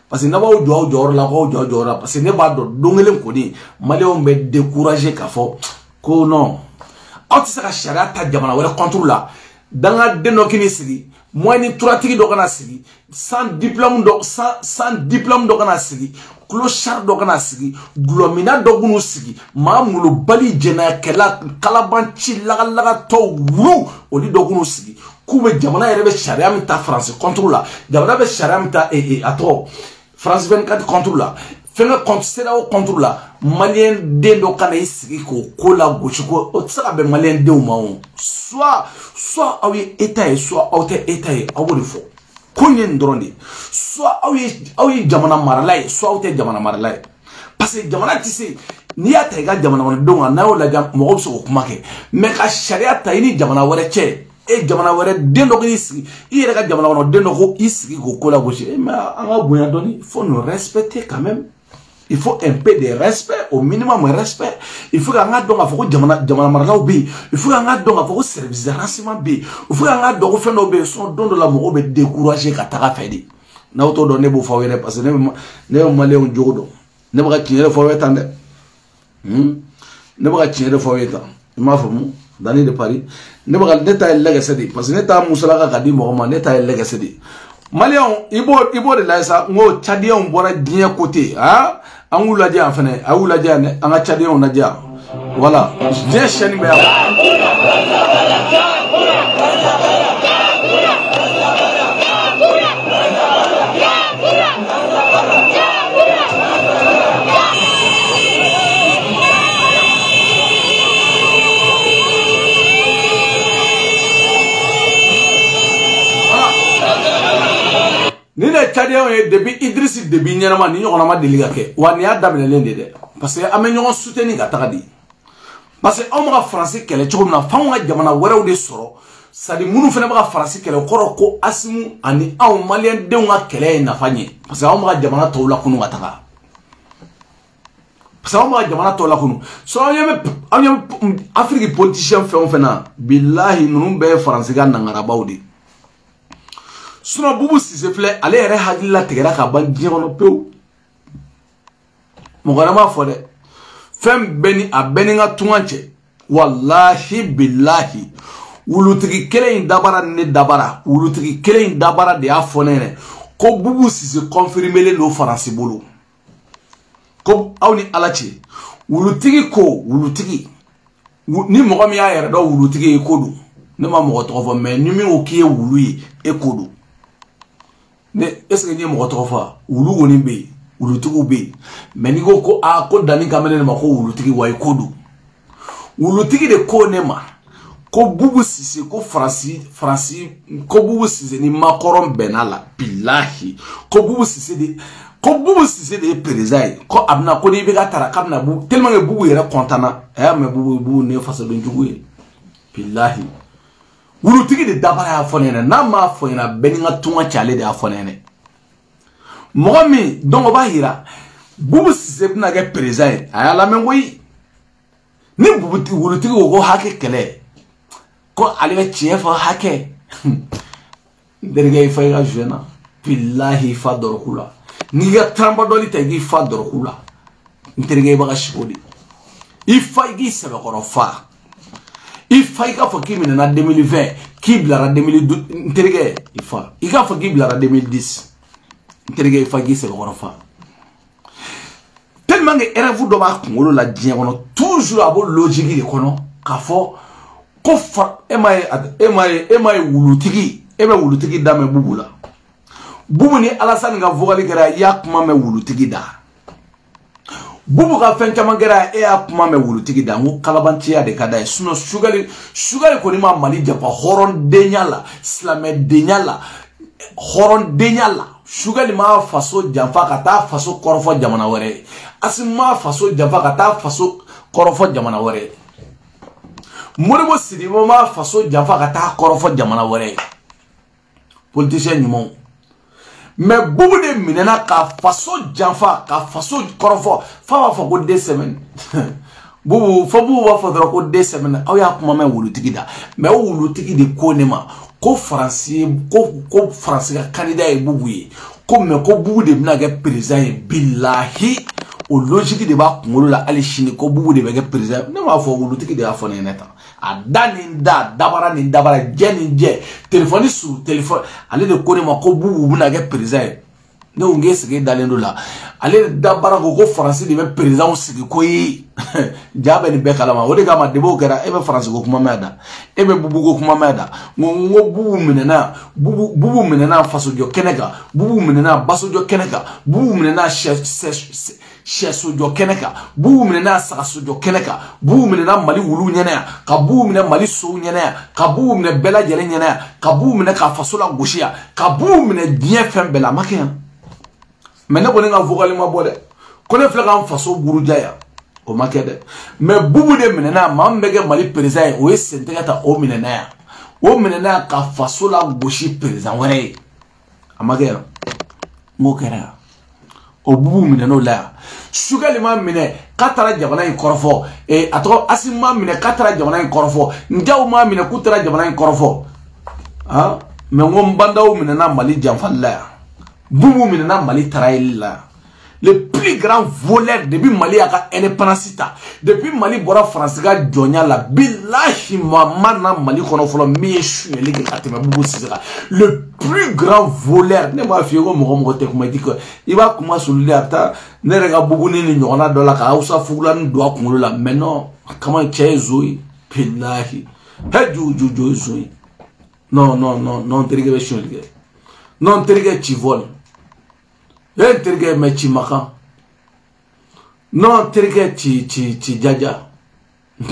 parce que n'a b'aw jɔ aw jɔyɔrɔ la k'aw jɔ jɔyɔrɔ la parce que ne b'a dɔn don kelen kɔni maliyɛnw bɛ décourager k'a fɔ ko non aw tɛ se ka sariya ta jamana wɛrɛ contre la dangaden dɔ k'i ni sigi moyen ni turatigi dɔ kana sigi sans diplôme dɔ kana sigi clochard dɔ kana sigi gulɔmina dɔ kun'u sigi maa molobali jɛnɛyakɛla kalabanci lagalagatɔw wulu olu dɔ kun'u sigi k'u bɛ jamana yɛrɛ bɛ sariya min ta Faransi contre la jamana bɛ sariya min ta a tɔgɔ France 24 contre la fɛnkɛ contre CEDEAO contre la maliyɛn den dɔ kana i sigi k'o ko la gosi ko o tɛ se ka bɛn maliyɛn denw ma o soit aw ye état ye soit aw tɛ état ye aw b'o de fɔ ko in ye nin dɔrɔn de ye soit aw ye jamana marala ye soit aw tɛ jamana marala ye parce que jamana tɛ se n'i y'a ta i ka jamana kɔnɔdenw kan n'a y'o lajɛ mɔgɔw bɛ se k'o kuma kɛ mais ka sariya ta i ni jamana wɛrɛ cɛ jamana wɛrɛ den dɔ k'i sigi i yɛrɛ ka jamana kɔnɔ den dɔ ko i sigi k'o ko la gosi mais an ka bonya dɔɔni il faut nous respecter quand même il faut un peu de respect au minimum respect il faut qu'an ka dɔn k'a fɔ ko jamana maralaw bɛ yen il faut qu'an ka dɔn k'a fɔ ko service de renseignement bɛ yen il faut qu'an ka dɔn ko fɛn dɔw bɛ yen sinon don dɔ la mɔgɔw bɛ décourager ka taga fɛ de n'aw t'o dɔn ne b'o fɔ aw ye dɛ parce que ne bɛ maliyɛnw jogo dɔn ne bɛ ka tiɲɛ de fɔ aw ye tan dɛ ne bɛ ka tiɲɛ de fɔ aw ye tan i m'a faamu Dani de Paris ne ta ye lɛgɛsɛ de parce que ne ta musalaka ka di mɔgɔ ma ne ta ye lɛgɛsɛ de maliyɛnw i b'o de lajɛ sa n ko cadiyɛnw bɔra diɲɛ côté an k'u lajɛ yan fɛnɛ a y'u lajɛ yan dɛ an ka cadiyɛnw lajɛ yan voilà diɲɛ chaîne bɛ yan Tchadien est depuis Idriss Déby ñanama ni ñogona ma deliga ke wa ni adamne lende de parce que amé ñogon soutenir ga tagadi parce que on ma français kele ciogum na fa nga jamana waraw de soro sadi munu fene ba français kele koro ko asimu ani aw malien de nga kele na fanye parce que on ma jamana tawla kunu ga taga parce que on ma jamana tawla kunu so am Afrique politicien fait on fena billahi nunu be français ga na ngarabawdi Suna Boubou Cissé filɛ ale yɛrɛ hakili la tigɛra ka ban diɲɛ kɔnɔ pewu mɔgɔ wɛrɛ m'a fɔ dɛ fɛn bɛɛ ni a bɛɛ ni n ka tunga cɛ walahi bilahi wulutigi kelen in dabara ni ne dabara wulutigi kelen in dabara de y'a fɔ ne yɛrɛ ko Boubou Cissé confirmelen don Faransi bolo ko aw ni Ala cɛ wulutigi ko wulutigi ni mɔgɔ min y'a yɛrɛ dɔn wulutigi ye ko don ne ma mɔgɔ tɔgɔ fɔ mais ni min ko k'i ye wulu ye e ko don ne est-ce que ni mɔgɔ tɔgɔ fɔ wulu kɔni bɛ yen wulutigiw bɛ yen mais ni ko ko ko danni ka mɛn ne ma ko wulutigi wa i ko don wulutigi de ko ne ma ko Boubou Cissé ko Faransi ko Boubou Cissé ni makɔrɔ bɛnna la bilahi ko Boubou Cissé de ye président ye ko a bɛna ko n'i bɛ ka tara k'a bɛna Boubou tellement que Boubou yɛrɛ content na a y'a mɛn Boubou ne ye fasoden jugu ye bilahi wulutigi de dabara y'a fɔ ne ɲɛna n'a m'a fɔ ɲɛna bɛɛ ni n ka tunga cɛ ale de y'a fɔ ne ɲɛna mɔgɔ min donc o b'a yira Boubou Cissé bɛna kɛ président ye a y'a lamɛn koyi ni wulutigi ko ko hakɛ kɛlɛ ko ale bɛ tiɲɛ fɔ hakɛ n terikɛ i fa i ka joué na bilahi i fa dɔrɔku la n'i ka tranba dɔli ta i k'i fa dɔrɔku la n terikɛ i b'a ka siko de i fa i k'i sɛbɛkɔrɔ fa i fa i k'a fɔ k'i minɛna 2020 k'i bilara 2012 n terikɛ i fa i k'a fɔ k'i bilara 2010 n terikɛ i fa k'i sɛbɛkɔrɔ fa tellement que rêve dɔ b'a kunkolo la diɲɛ kɔnɔ toujours a b'o logique de kɔnɔ k'a fɔ ko e ma ye wulutigi e bɛ wulutigi da mɛn Boubou la Boubou ni Alassane ka vocal kɛra i y'a kuma mɛn wulutigi da Boubou ka fɛn caman kɛra e y'a kuma mɛn wulutigi da n ko kalabanciya de ka d'a ye sinon Sugali kɔni ma Mali janfa hɔrɔndenya la silamɛdenya la hɔrɔndenya la Sugali ma faso janfa ka taa faso kɔrɔfɔ jamana wɛrɛ ye Assimi ma faso janfa ka taa faso kɔrɔfɔ jamana wɛrɛ ye Modibo Sidibé ma faso janfa ka taa kɔrɔfɔ jamana wɛrɛ ye politicien ɲumanw mais Boubou de minɛna ka faso janfa ka faso kɔrɔfɔ fa b'a fɔ ko 2 semaines Boubou b'a fɔ dɔrɔn ko 2 semaines aw y'a kuma mɛn wulutigi da mais o wulutigi de ko ne ma ko Faransi ka candidat ye Boubou ye ko mais ko Boubou de bɛna kɛ président ye bilahi o logique de b'a kunkolo la hali sini ko Boubou de bɛ kɛ président ne m'a fɔ wulutigi de y'a fɔ ne ɲɛna tan a da ni da dabara ni dabara jɛ ni jɛ téléphone sur téléphone ale de ko ne ma ko Boubou bɛna kɛ président ye ne ko n k'e sigi dalen do la ale dabara ko Faransi de bɛ président sigi ko ye ja bɛ nin bɛɛ kalama o de kama debo kɛra e bɛ Faransi ko kuma mɛn da e bɛ Boubou ko kuma mɛn da n ko Boubou minɛna fasojɔ kɛnɛ kan Boubou minɛna basojɔ kɛnɛ kan Boubou minɛna sɛsojɔ kɛnɛ kan Boubou minɛna sagasojɔ kɛnɛ kan Boubou minɛna Mali wulu ɲɛna yan ka Boubou minɛ Mali sow ɲɛna yan ka Boubou minɛ bɛɛ lajɛlen ɲɛna yan ka Boubou minɛ ka faso la gosi yan ka Boubou minɛ diɲɛ fɛn bɛɛ la a ma kɛ yan mais ne kɔni ka vocal ma bɔ dɛ ko ne filɛ k'an faso buruja yan o ma kɛ dɛ mais Boubou de minɛna maa min bɛ kɛ Mali président ye o ye sentɛgɛ ta o minɛna yan o minɛna yan ka faso la gosi président wɛrɛ ye a ma kɛ yan n k'o kɛra yan o Boubou minɛn'o la yan Sugali ma minɛ k'a taara jamana in kɔrɔfɔ a tɔgɔ Assimi ma minɛ k'a taara jamana in kɔrɔfɔ Ndiaye ma minɛ k'u taara jamana in kɔrɔfɔ mais n ko Nbandaw minɛna Mali janfali la yan Boubou minɛna Mali tarayeli la le plus grand voleur depuis Mali a ka indépendance ta depuis Mali bɔra Faransi ka jɔnya la bilahi ma na Mali kɔnɔ fɔlɔ min ye suyɛli kɛ ka tɛmɛ Boubou Cissé kan le plus grand voleur ne m'a f'i ye ko mɔgɔ tɛ kuma i b'a kuma soli de a bɛ taa ne yɛrɛ ka Boubou ni ɲɔgɔnna dɔ la ka Hausa fugulanin don a kunkolo la mais non kama cɛ ye zo ye bilahi jo ye zo ye non terikɛ bɛ suyɛli kɛ non terikɛ ci vol e terikɛ mɛ ci makan non terikɛ ci jaja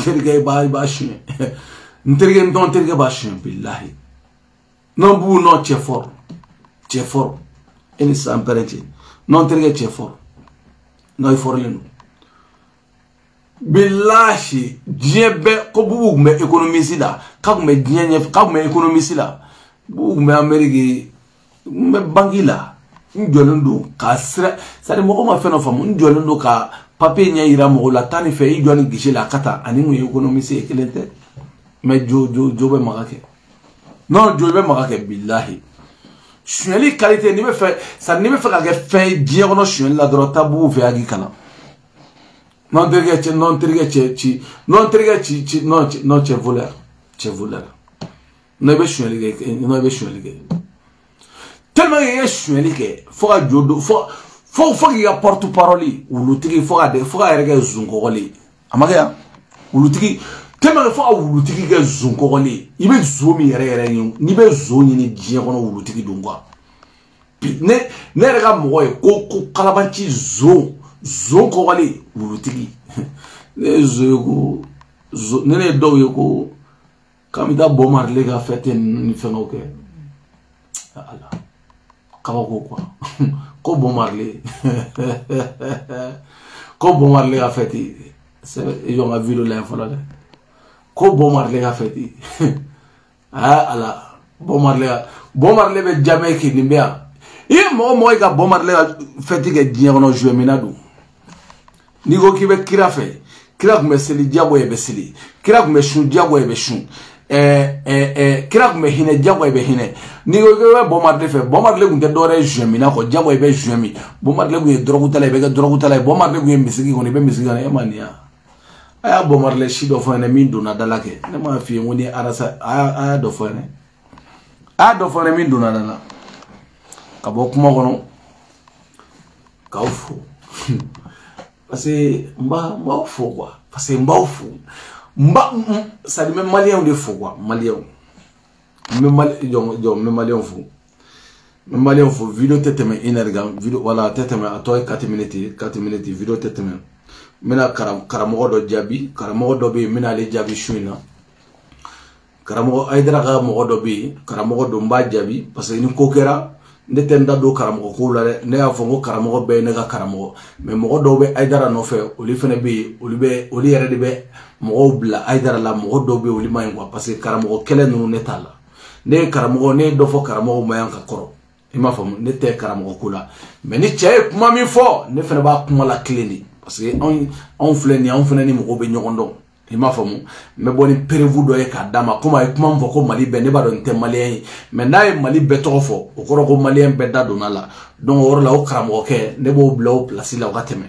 terikɛ b'a suyɛn terikɛ b'a suyɛn bilahi non Boubou non cɛ fort et ni san pɛrɛnti non terikɛ cɛ fɔlɔ n'o ye fɔrɔlen don bilahi diɲɛ bɛɛ ko bubu tun bɛ économiste la k'a tun bɛ diɲɛ ɲɛfɛ k'a tun bɛ économiste la bubu tun bɛ Amérique n bɛ banque la n jɔlen don ka sira c'est à dire mɔgɔ ma fɛn dɔ faamu n jɔlen don ka papier ɲɛ yira mɔgɔ la taa ni fɛ i jɔ ni gisi la a ka taa ani mun ye économiste ye kelen tɛ mais jo bɛ maga kɛ non jo bɛ maga kɛ bilahi suɲɛli qualité n'i bɛ fɛ c'est à dire n'i bɛ fɛ ka kɛ fɛn ye diɲɛ kɔnɔ suɲɛli la dɔrɔn taa bubu fɛ y'a k'i kalan non terikɛ cɛ non cɛ voleur non i bɛ suɲɛli kɛ non i bɛ suɲɛli kɛ tellement que i ye suɲɛli kɛ fo ka jo do fo k'i ka porte parole wulutigi fo ka yɛrɛ kɛ zunkɔgɔli a ma kɛ yan wulutigi tellement que fo ka wulutigi kɛ zunkɔgɔli i bɛ zo min yɛrɛ ɲini n'i bɛ zo ɲini diɲɛ kɔnɔ wulutigi don quoi ne yɛrɛ ka mɔgɔ ye ko kalabanci zo kɔgɔli wulutigi ne ye zo ye ko ne ye dɔw ye ko k'an bɛ taa Bob Marley ka fête ni fɛngɛw kɛ ala kabako quoi ko Bob Marley ko Bob Marley ka fête c'est jɔn ka vidéo la fɔlɔ dɛ ko Bob Marley ka fête ala Bob Marley bɛ Jamaïque nin bɛ yan i ye mɔgɔ ka Bob Marley ka fête kɛ diɲɛ kɔnɔ juillet mina don n'i ko k'i bɛ kira fɛ kira tun bɛ seli diyago ye bɛ seli kira tun bɛ sun diyago ye bɛ sun kira tun bɛ hinɛ diyago ye bɛ hinɛ n'i ko k'i bɛ Bob Marley fɛ Bob Marley tun tɛ dɔwɛrɛ ye juillet mina kɔ diyago ye bɛ juillet min Bob Marley tun ye dɔrɔgutala ye bɛ kɛ dɔrɔgutala ye Bob Marley tun ye misigi kɔnɔ i bɛ misigi kɔnɔ e ma nin yan a y'a Bob Marley si dɔ fɔ ɲɛna min donna da la kɛ ne m'a f'i ye ko ni arasa a y'a dɔ fɔ ɲɛna a y'a dɔ fɔ ɲɛna min donna da la ka bɔ kuma kɔnɔ k'aw fo parce que n b'aw fo quoi parce que n b'aw fo c'est à dire n bɛ maliyɛnw de fo quoi maliyɛnw n bɛ maliyɛnw fo vidéo tɛ tɛmɛ 1 heure kan vidéo wala tɛ tɛmɛ a tɔ ye 4 minutes vidéo tɛ tɛmɛ n bɛna karamɔgɔ dɔ jaabi karamɔgɔ dɔ bɛ yen n bɛna ale jaabi su in na karamɔgɔ Ayidara ka mɔgɔ dɔ bɛ yen karamɔgɔ dɔ n b'a jaabi parce que ni ko kɛra ne tɛ n da don karamɔgɔ kow la dɛ ne y'a fɔ ko karamɔgɔ bɛɛ ye ne ka karamɔgɔ mais mɔgɔ dɔw bɛ Ayidara nɔfɛ olu fana bɛ yen olu yɛrɛ de bɛ mɔgɔw bila Ayidara la mɔgɔ dɔw bɛ yen olu ma ɲi quoi parce que karamɔgɔ kɛlɛ ninnu ne t'a la ne ye dɔ fɔ karamɔgɔw ma yan ka kɔrɔ i m'a faamu ne tɛ karamɔgɔ ko la mais ni cɛ ye kuma min fɔ ne fana b'a kuma la kelen de parce que anw filɛ nin ye anw fana ni mɔgɔw bɛ ɲɔgɔn dɔn i m'a faamu n bɛ bɔ ni prévu dɔ ye k'a d'a ma komi a ye kuma min fɔ ko Mali bɛɛ ne b'a dɔn n tɛ maliyɛn ye mais n'a ye Mali bɛɛ tɔgɔ fɔ o kɔrɔ ko maliyɛn bɛɛ da donna la donc o yɔrɔ la o karamɔgɔkɛ ne b'o bila o place la o ka tɛmɛ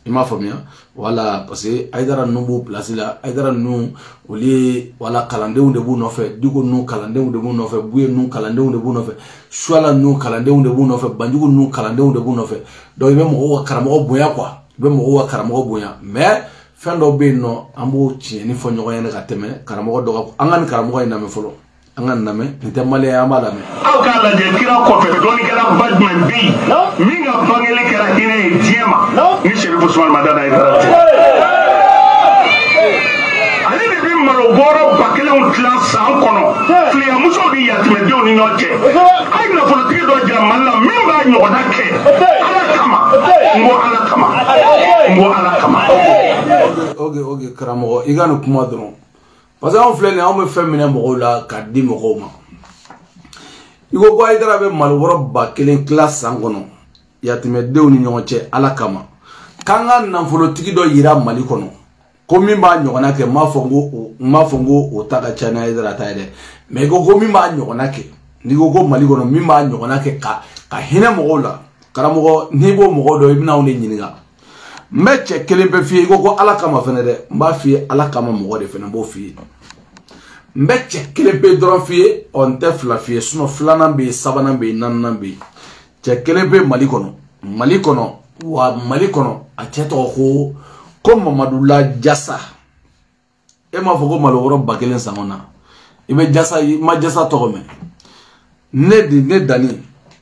i m'a faamuya voilà parce que Ayidara ninnu b'o place la Ayidara ninnu olu ye voilà kalandenw de b'u nɔfɛ Diko ninnu kalandenw de b'u nɔfɛ Buye ninnu kalandenw de b'u nɔfɛ Suala ninnu kalandenw de b'u nɔfɛ Banjugu ninnu kalandenw de b'u nɔfɛ donc i bɛ mɔgɔw ka karamɔgɔ bonya quoi i bɛ mɔgɔw ka karamɔgɔ bonya mais fɛn dɔ bɛ yen nɔ an b'o tiɲɛni fɔ ɲɔgɔn ɲɛna ka tɛmɛ karamɔgɔ dɔ kan an ka nin karamɔgɔ in lamɛn fɔlɔ an ka nin lamɛn nin tɛ maliyɛn an b'a lamɛn. aw k'a lajɛ kira kɔfɛ dɔnnikɛla ba jumɛn bɛ yen min ka bangeli kɛra hinɛ ye diɲɛ ma ni Sɛrifu Usumani Madada ye dara ten. ale de bɛ malo bɔrɔ 1000 dilan san kɔnɔ filiyamuso bɛ yatimɛdenw ni ɲɔgɔn cɛ a ye nafolotigi dɔ jira Mali la min b'a ɲɔgɔnna kɛ ala kama n ko ala kama n ko ala kama. ok karamɔgɔ i ka nin kuma dɔrɔn parce que anw filɛ nin ye anw bɛ fɛn minɛ mɔgɔw la k'a di mɔgɔw ma i ko Ayidara bɛ malobɔrɔ 1000 tila san kɔnɔ yatimɛdenw ni ɲɔgɔn cɛ ala kama k'an ka nafolotigi dɔ yira Mali kɔnɔ ko min b'a ɲɔgɔnna kɛ n m'a fɔ n ko o ta ka ca ni Ayidara ta ye dɛ mais i ko min b'a ɲɔgɔnna kɛ n'i ko Mali kɔnɔ min b'a ɲɔgɔnna kɛ ka hinɛ mɔgɔw la karamɔgɔ n'i b'o mɔgɔ dɔn i bɛna anw de ɲininka n bɛ cɛ kelen bɛ f'i ye i ko ala kama fɛnɛ dɛ n b'a f'i ye ala kama mɔgɔ de fɛnɛ b'o f'i ye n bɛ cɛ kelen bɛ dɔrɔn f'i ye n tɛ fila f'i ye sinon filanan bɛ yen sabanan bɛ yen naaninan bɛ yen cɛ kelen bɛ Mali kɔnɔ wa Mali kɔnɔ a cɛ tɔgɔ ko Mamadu Jasa e m'a fɔ ko malobɔrɔ 1000 san kɔnɔ i bɛ Jasa i ma Jasa tɔgɔ mɛn ne Dani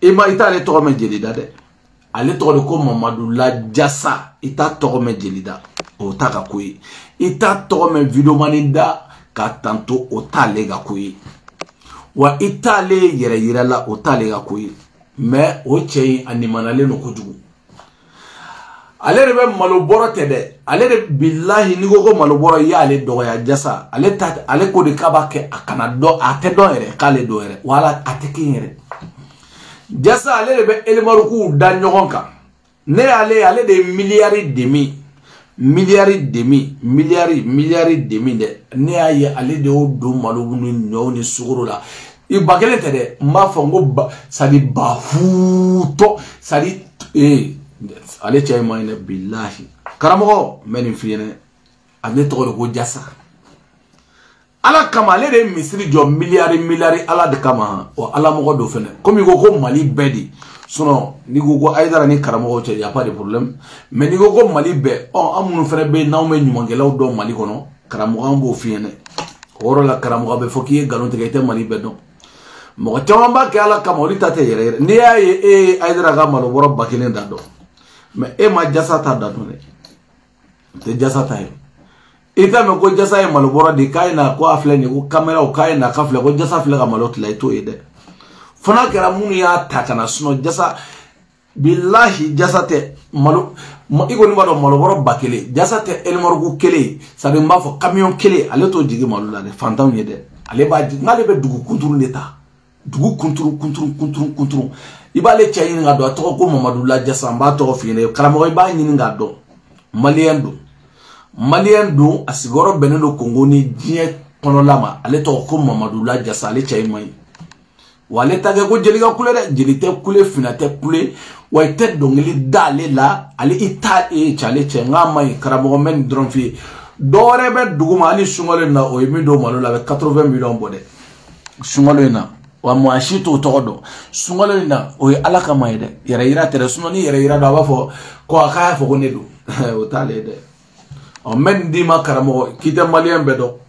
i t'ale tɔgɔ mɛn jelida dɛ ale tɔgɔ de ko Mamadu Jasa i t'a tɔgɔ mɛn jelida o t'a ka ko ye i t'a tɔgɔ mɛn videomani da ka tanto o t'ale ka ko ye wa i t'ale yɛrɛ yira la o t'ale ka ko ye mais o cey animanale no kojugu ale de be maloboro tede ale de billahi ni go maloboro ya ale doya jasa ale ko de kaba ke akana do ate do ere kale do ere wala ate kinere jasa ale de be elmaruku da nyogonka ne ale de milliards demi de ne aye ale de o do malobunu nyoni suguru la ibakele tede ma fongo sadi bafuto sadi ale chay mayne billahi karamo menin fiyene ane to ko jasa ala kama ale de misri jo milliards ala de kama o ala mo do fene comme ko mali bedi sinon ni go aidara ni karamo chay ya pas de problème mais ni go mali be amunu fene be nawme nyumangelaw do mali kono karamo ambo fiyene woro la karamo be fokiye galon te mali be do mo chamba ke ala kama oli tate yere ni ay aidara ga malo boro bakine dado mais ma jasa ta dado ne te jasa ta ita me ko jasa e malo boro di kaina ko afle ni ko camera o kaina ka afle ko jasa afle ga malo tlay to ede fana kera mun ya takana suno jasa billahi jasa te malo iko ni bado malo boro bakele jasa te el morgu kele sa de mbafo camion kele ale to jigi malo la de fantam yede ale ba ngale be dugu kunturu neta dugu kunturu ibale chayin nga do to ko Mamadou la jasa mba to fine karamo ba nyin nga do malien do asigoro benendo Congo ni die kono lama ale to ko Mamadou la jasa ale chayin mai wale tage ko jeliga kule de jelite kule finate kule way tet do ngeli dale la ale ita chale chenga mai karamo men dron fi dore be duguma ali sungole na o yimi do malo la 80 millions bode sungole na wa mwashi to todo sungalo na o ala kama ide yera tere suno ni yera do abafo ko akaya fo ko nedu o tale de o men di makaramo kite malien bedo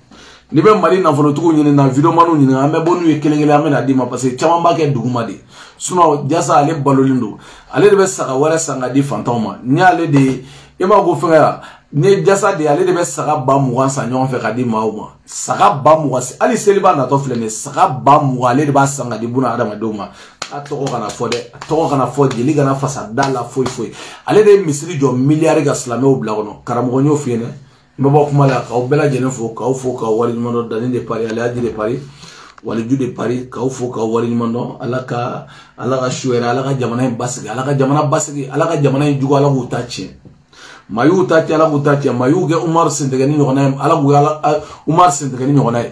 ni be mali na folo tuko nyini na video manu nyini ame bonu ye kelengele ame na di ma parce que chama ba ke duguma de suno jasa ale balolindo ale de be saka wala sanga di fantoma ni ale de ema go fengara ni jasa de ale de be saka ba muwan sa nyon fe ka di mauma saka ba muwa ali seliba na to flene saka ba muwa ale de ba sanga di buna adama doma atoko kana fode liga na fasa dala foi ale de misri jo milliards ga slame o blagono karamo nyo fiene mbabo kuma la ka obela jene fo ka wali mondo dani de Paris ale adi de Paris wali ju de Paris ka wali mondo alaka shuera alaka jamana basigi alaka jamana jugo ala utache mayu utache ala utache mayu ge Umar Sindegani nyogona Umar Sindegani nyogona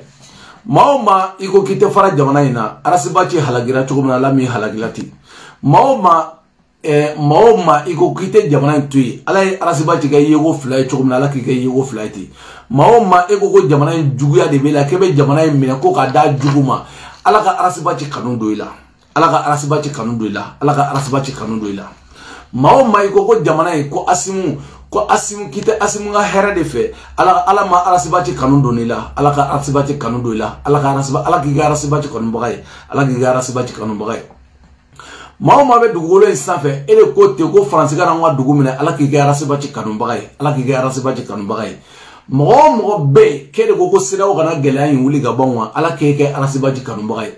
maoma iko kite fara jamana ina arasibachi halagira chugumna lami halagilati maoma iko kite jamana tui ala arasibachi ga yego fly chugumna la kike yego flighti maoma iko ko jamana juguya de bela kebe jamana mina ko ka da juguma ala ka arasibachi kanundo ila maoma iko ko jamana ko asimu kite asimu nga hera de fe ala ma arasibachi kanundo nila ala ka arasibachi kanundo ila ala ki ga arasibachi kanundo bagay maoma be dugolo insafe ele ko te ko France ga na dugumina ala ki ga arasibachi kanundo bagay mo be kede ko sira o kana gelayin wuli ga banwa ala ke arasibachi kanundo bagay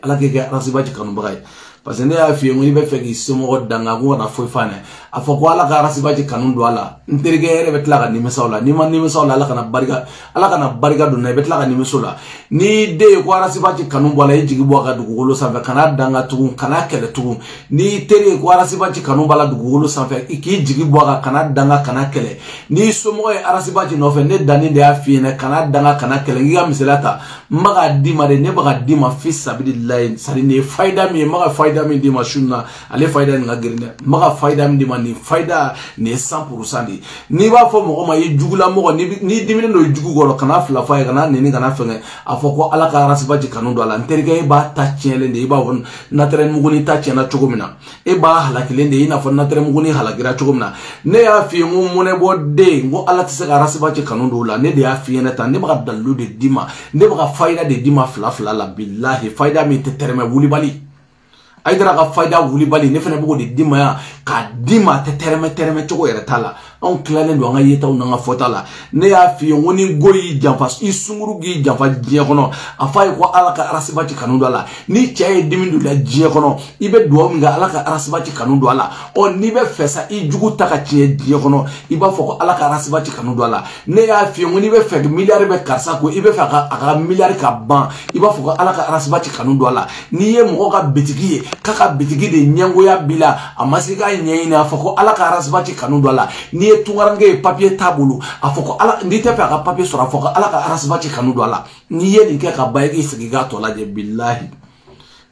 parce que ne a fi ngoni be feki somo danga go na foi fane afoko ala ka rasibaji kanundo ala nterige ere betla ka nimesawla ni man nimesawla ala kana bariga do na betla ka nimesawla ni de ko rasibaji kanumbo ala jigi bo ka dugolo sanfa kana danga tugun kana kele tugun ni tere ko rasibaji kanumbo ala dugolo sanfa iki jigi bo ka kana danga kana kele ni somo e rasibaji no fe ne dani de afi ne kana danga kana kele ngiga miselata maga dima de ne baga dima fi sabilillah sari ne faida mi maga faida mi dima shunna ale faida nga gerine maga faida mi dima ni faida ni 100% ni ba fo mo ma ye jugula mo ni dimine no jugu golo kana fla fa kana neni kana fenge afoko ala ka rasibaji kanundo ala nterige ba ta chele de ba won natren muguni ta chena chugumina e ba halakile de ina fo natren muguni halagira chugumina ne ya fi mu mune bo de ngo ala tse ka rasibaji kanundo la ne de ya fi ene tan ne ba dalu de dima ne ba faida de dima fla la billahi faida mi te terme wuli bali Aïdara ka fayda wulibali ne fana bugo de dimaya ka dima te terme chogo yere tala on klalen do nga yeta on nga fota la ne ya fi ngoni goyi jamfa isunguru gi jamfa jiye kono afay ko alaka arasibati kanu do la ni chaye dimindu la jiye kono ibe do nga alaka arasibati kanu do la on ni be fesa I jugu taka chiye jiye kono iba foko alaka arasibati kanu do la ne ya fi ngoni be fek milliard be karsa ko ibe faka aka milliard ka ban iba foko alaka arasibati kanu do la ni ye mo ka bitigi kaka bitigi de nyango ya bila amasika nyaini afoko alaka arasibati kanu do la ni tungarange papier tabulu afoko ala ndite pe aka papier sura afoko ala ka arasibati kanu do ala ni ye ni ke ka bayeki sigiga to la je billahi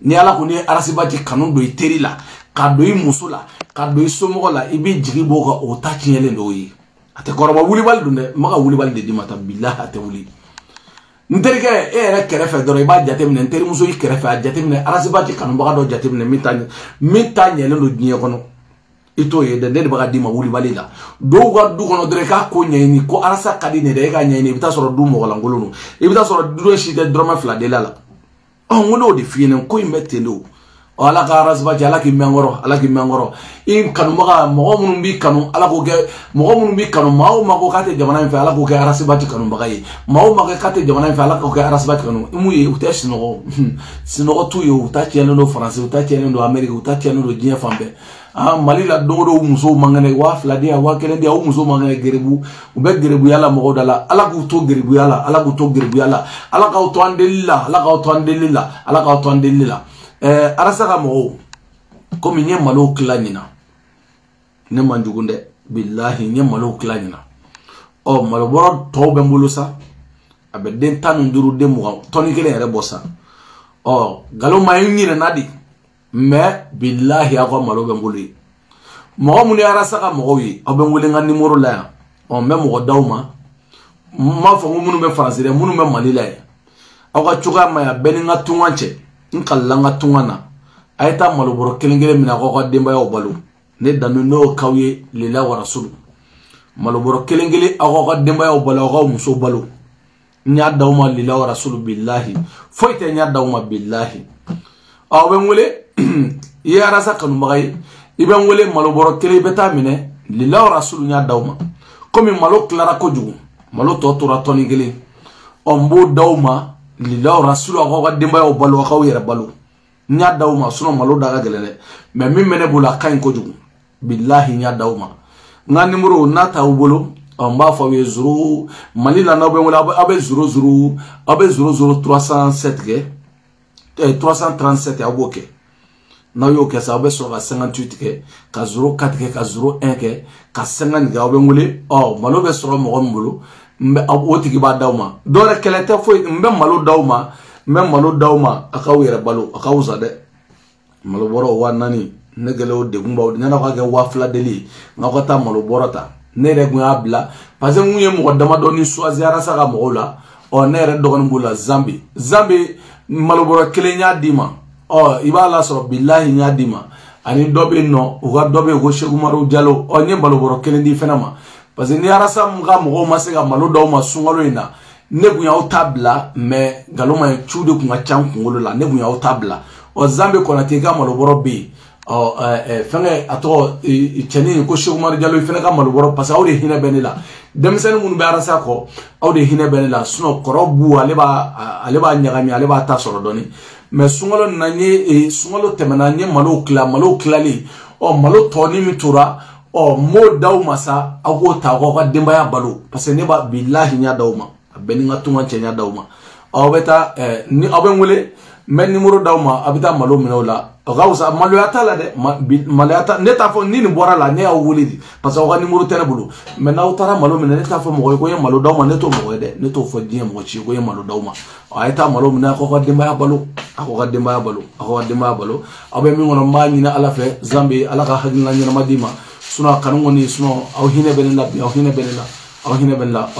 ni ala ko ni arasibati kanu do iteri la ka do musula ka do somo la ibi jigi boka o ta tiele ndo yi ate koroba wuli bal dunde maka wuli bal de dimata billahi ate wuli nterike ere kerefe doro iba jatemne nteri muso yi kerefe jatemne arasibati kanu baka do jatemne mitanye le do nyi kono ito ye de ne baga dima wuli balila do ga du kono dre ka ko nyeni ko arasa kadine de ga nyeni bita soro du mo wala ngolunu ibita soro du shi de drama fla de la on ngono de fiene ko imetendo ala ka arasba jala ki mengoro ala ki mengoro in kanu baga mo munum bi kanu ala ko ge mo munum bi kanu mawo mako kate jamana fa ala ko ge arasba ti kanu baga yi mawo mako kate jamana fa ala ko ge arasba ti kanu imu ye utashi no sino tu yo utachi no france utachi no america utachi no jinya fambe mali la dogo muso mangane wa fladia wa kelen dia muso mangane gerebu ube gerebu yala mo dala ala ku to gerebu yala ala ku to gerebu yala ala ka to andelila ala ka to andelila ala ka to andelila arasa ka mo ko mi nye malo klanyina ne manjugunde billahi nye malo klanyina o malo boro to be mbulusa abe den tanu nduru de mo toni kele ere bossa o galo mayunire nadi mais billahi ako malo be nguli mo muni arasa ka mo wi abe nguli nga numéro la on même mo dawma ma fo munu be français de munu be mali la aka chuga ma ya beni nga tunganche nkalla nga tungana ayta malo boro kelengele mina ko demba yo balu ne danu no kawye lila wa rasul malo boro kelengele ako demba yo balu ko muso balu nya dawma lila wa rasul billahi foite nya dawma billahi awe ngule ya rasa kanu magay iben wole malo boro kele beta mine lila rasul nya dawma komi malo klara ko jugu malo to tora toni gele ombo dawma lila rasul ko demba yo balu ko yere balu nya dawma suno malo daga gelele mais min mene bula kain ko jugu billahi nya dawma nga numéro nata ubolo mba fa we zuru malila na be wala abe 00 abe 00307 ke 337 ya boke na yo ke sa be so ga 58 ke ka 04 ke ka 01 ke ka 50 ga be ngule malo be so mo ngolo mbe oti ki ba dawma dore kelete fo mbe malo dawma aka wera balo aka uza de malo boro wanani negelo de gumba de na ka wa fla deli ngakota malo borota ne re gun abla parce que nguye mo dama doni soaziara sa ga mo la o ne re dogon bula zambi malo boro kelenya dima ibala so billahi nya dima ani dobe no uga dobe go shegu maru jalo o nye malo boro kelendi fenama parce que ni arasa mga mo masega malo dawma sungalo ina ne gun ya tabla me galoma chude ku nga chan kungolo la ne gun ya tabla o zambe ko na tega malo boro bi fenge ato cheni ko shegu maru jalo fene ka malo boro parce que awde hina benila demsen mun be arasa ko awde hina benila suno korobu aleba nyagami aleba tasoro doni mais sungalo nanye sungalo temana nye malo klali o malo toni mitura o mo dawma sa ago ta ko demba ya balu parce que ne ba billahi nya dawma beninga tuma nya dawma o beta ni abengule men numéro dawma abita malo minola gausa malo ya tala de malata neta fo ni bora la ne awulidi parce que o numéro tenebulu men na utara malo mine neta fo mo ko ye malo dawma neto mo de neto fo die mo chi ko ye malo dawma ayta malo mina ko demba ya balu ako demba ya balu abe mi ngono mani na ala fe zambi ala ka hadina nyina madima suna kanungoni suno au hine benela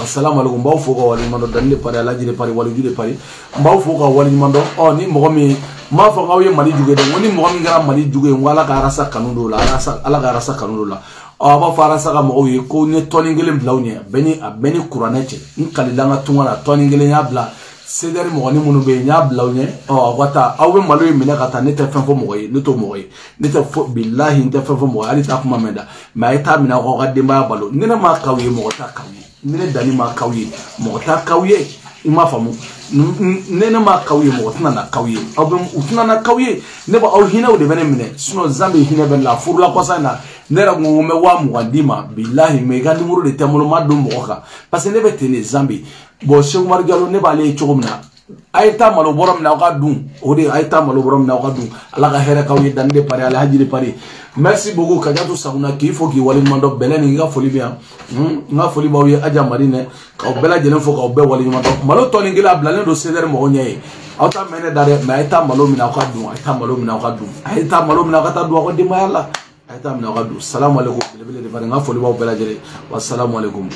assalamu alaikum baw fo ko wali mando danne pare ala jide pare wali jude pare baw fo ko wali mando ni mo mi ma fo ngawye mali juge de woni mo mi ngara mali juge wala ka rasa kanundo la ala ka rasa kanundo la ba fara saka mo wi ko ne toni ngelen blawnya beni kuranete in kalilanga tungala toni ngelen ya bla Cédric Morani Mounoube, n'y a blaouné, oh, wata, aoué malo y mena kata, n'était fin pour mourir, n'était mourir, n'était faux, billahi, n'était fin pour mourir, allez, tape ma menda, mais état mina, on regarde des mains ballot, n'est ma kaouye, morta kaouye, n'est dani ma kaouye, morta kaouye, il m'a famou, n'est ma kaouye, morta na kaouye, aoué, outna na kaouye, n'est pas au hina ou de venemine, sinon zambi hina ben la four la pasana, n'est pas mon me wa mouandima, billahi, mais gars, numéro de témoignage de mouaka, parce que n'est pas tenu zambi. Bon, si vous regardez, ne balez chomna. Aïta malo borom na wakadou. Ode aïta malo borom na wakadou. Allah ka hera kawi dande pare ala haji de pare. Merci beaucoup Kadiatou Saouna ki faut ki wali mando belen nga foli bien. Nga foli ba wi aja marine ka bela jelen fo ka be wali mando. Malo to ngila blalen do Cédric mo nyaye. Auta mene dare na aïta malo mina wakadou. Aïta malo mina wakadou. Aïta malo mina wakadou ko de mayalla. Aïta mina wakadou. Assalamu alaikum. Bele de pare nga foli ba bela jere. Wassalamu alaikum.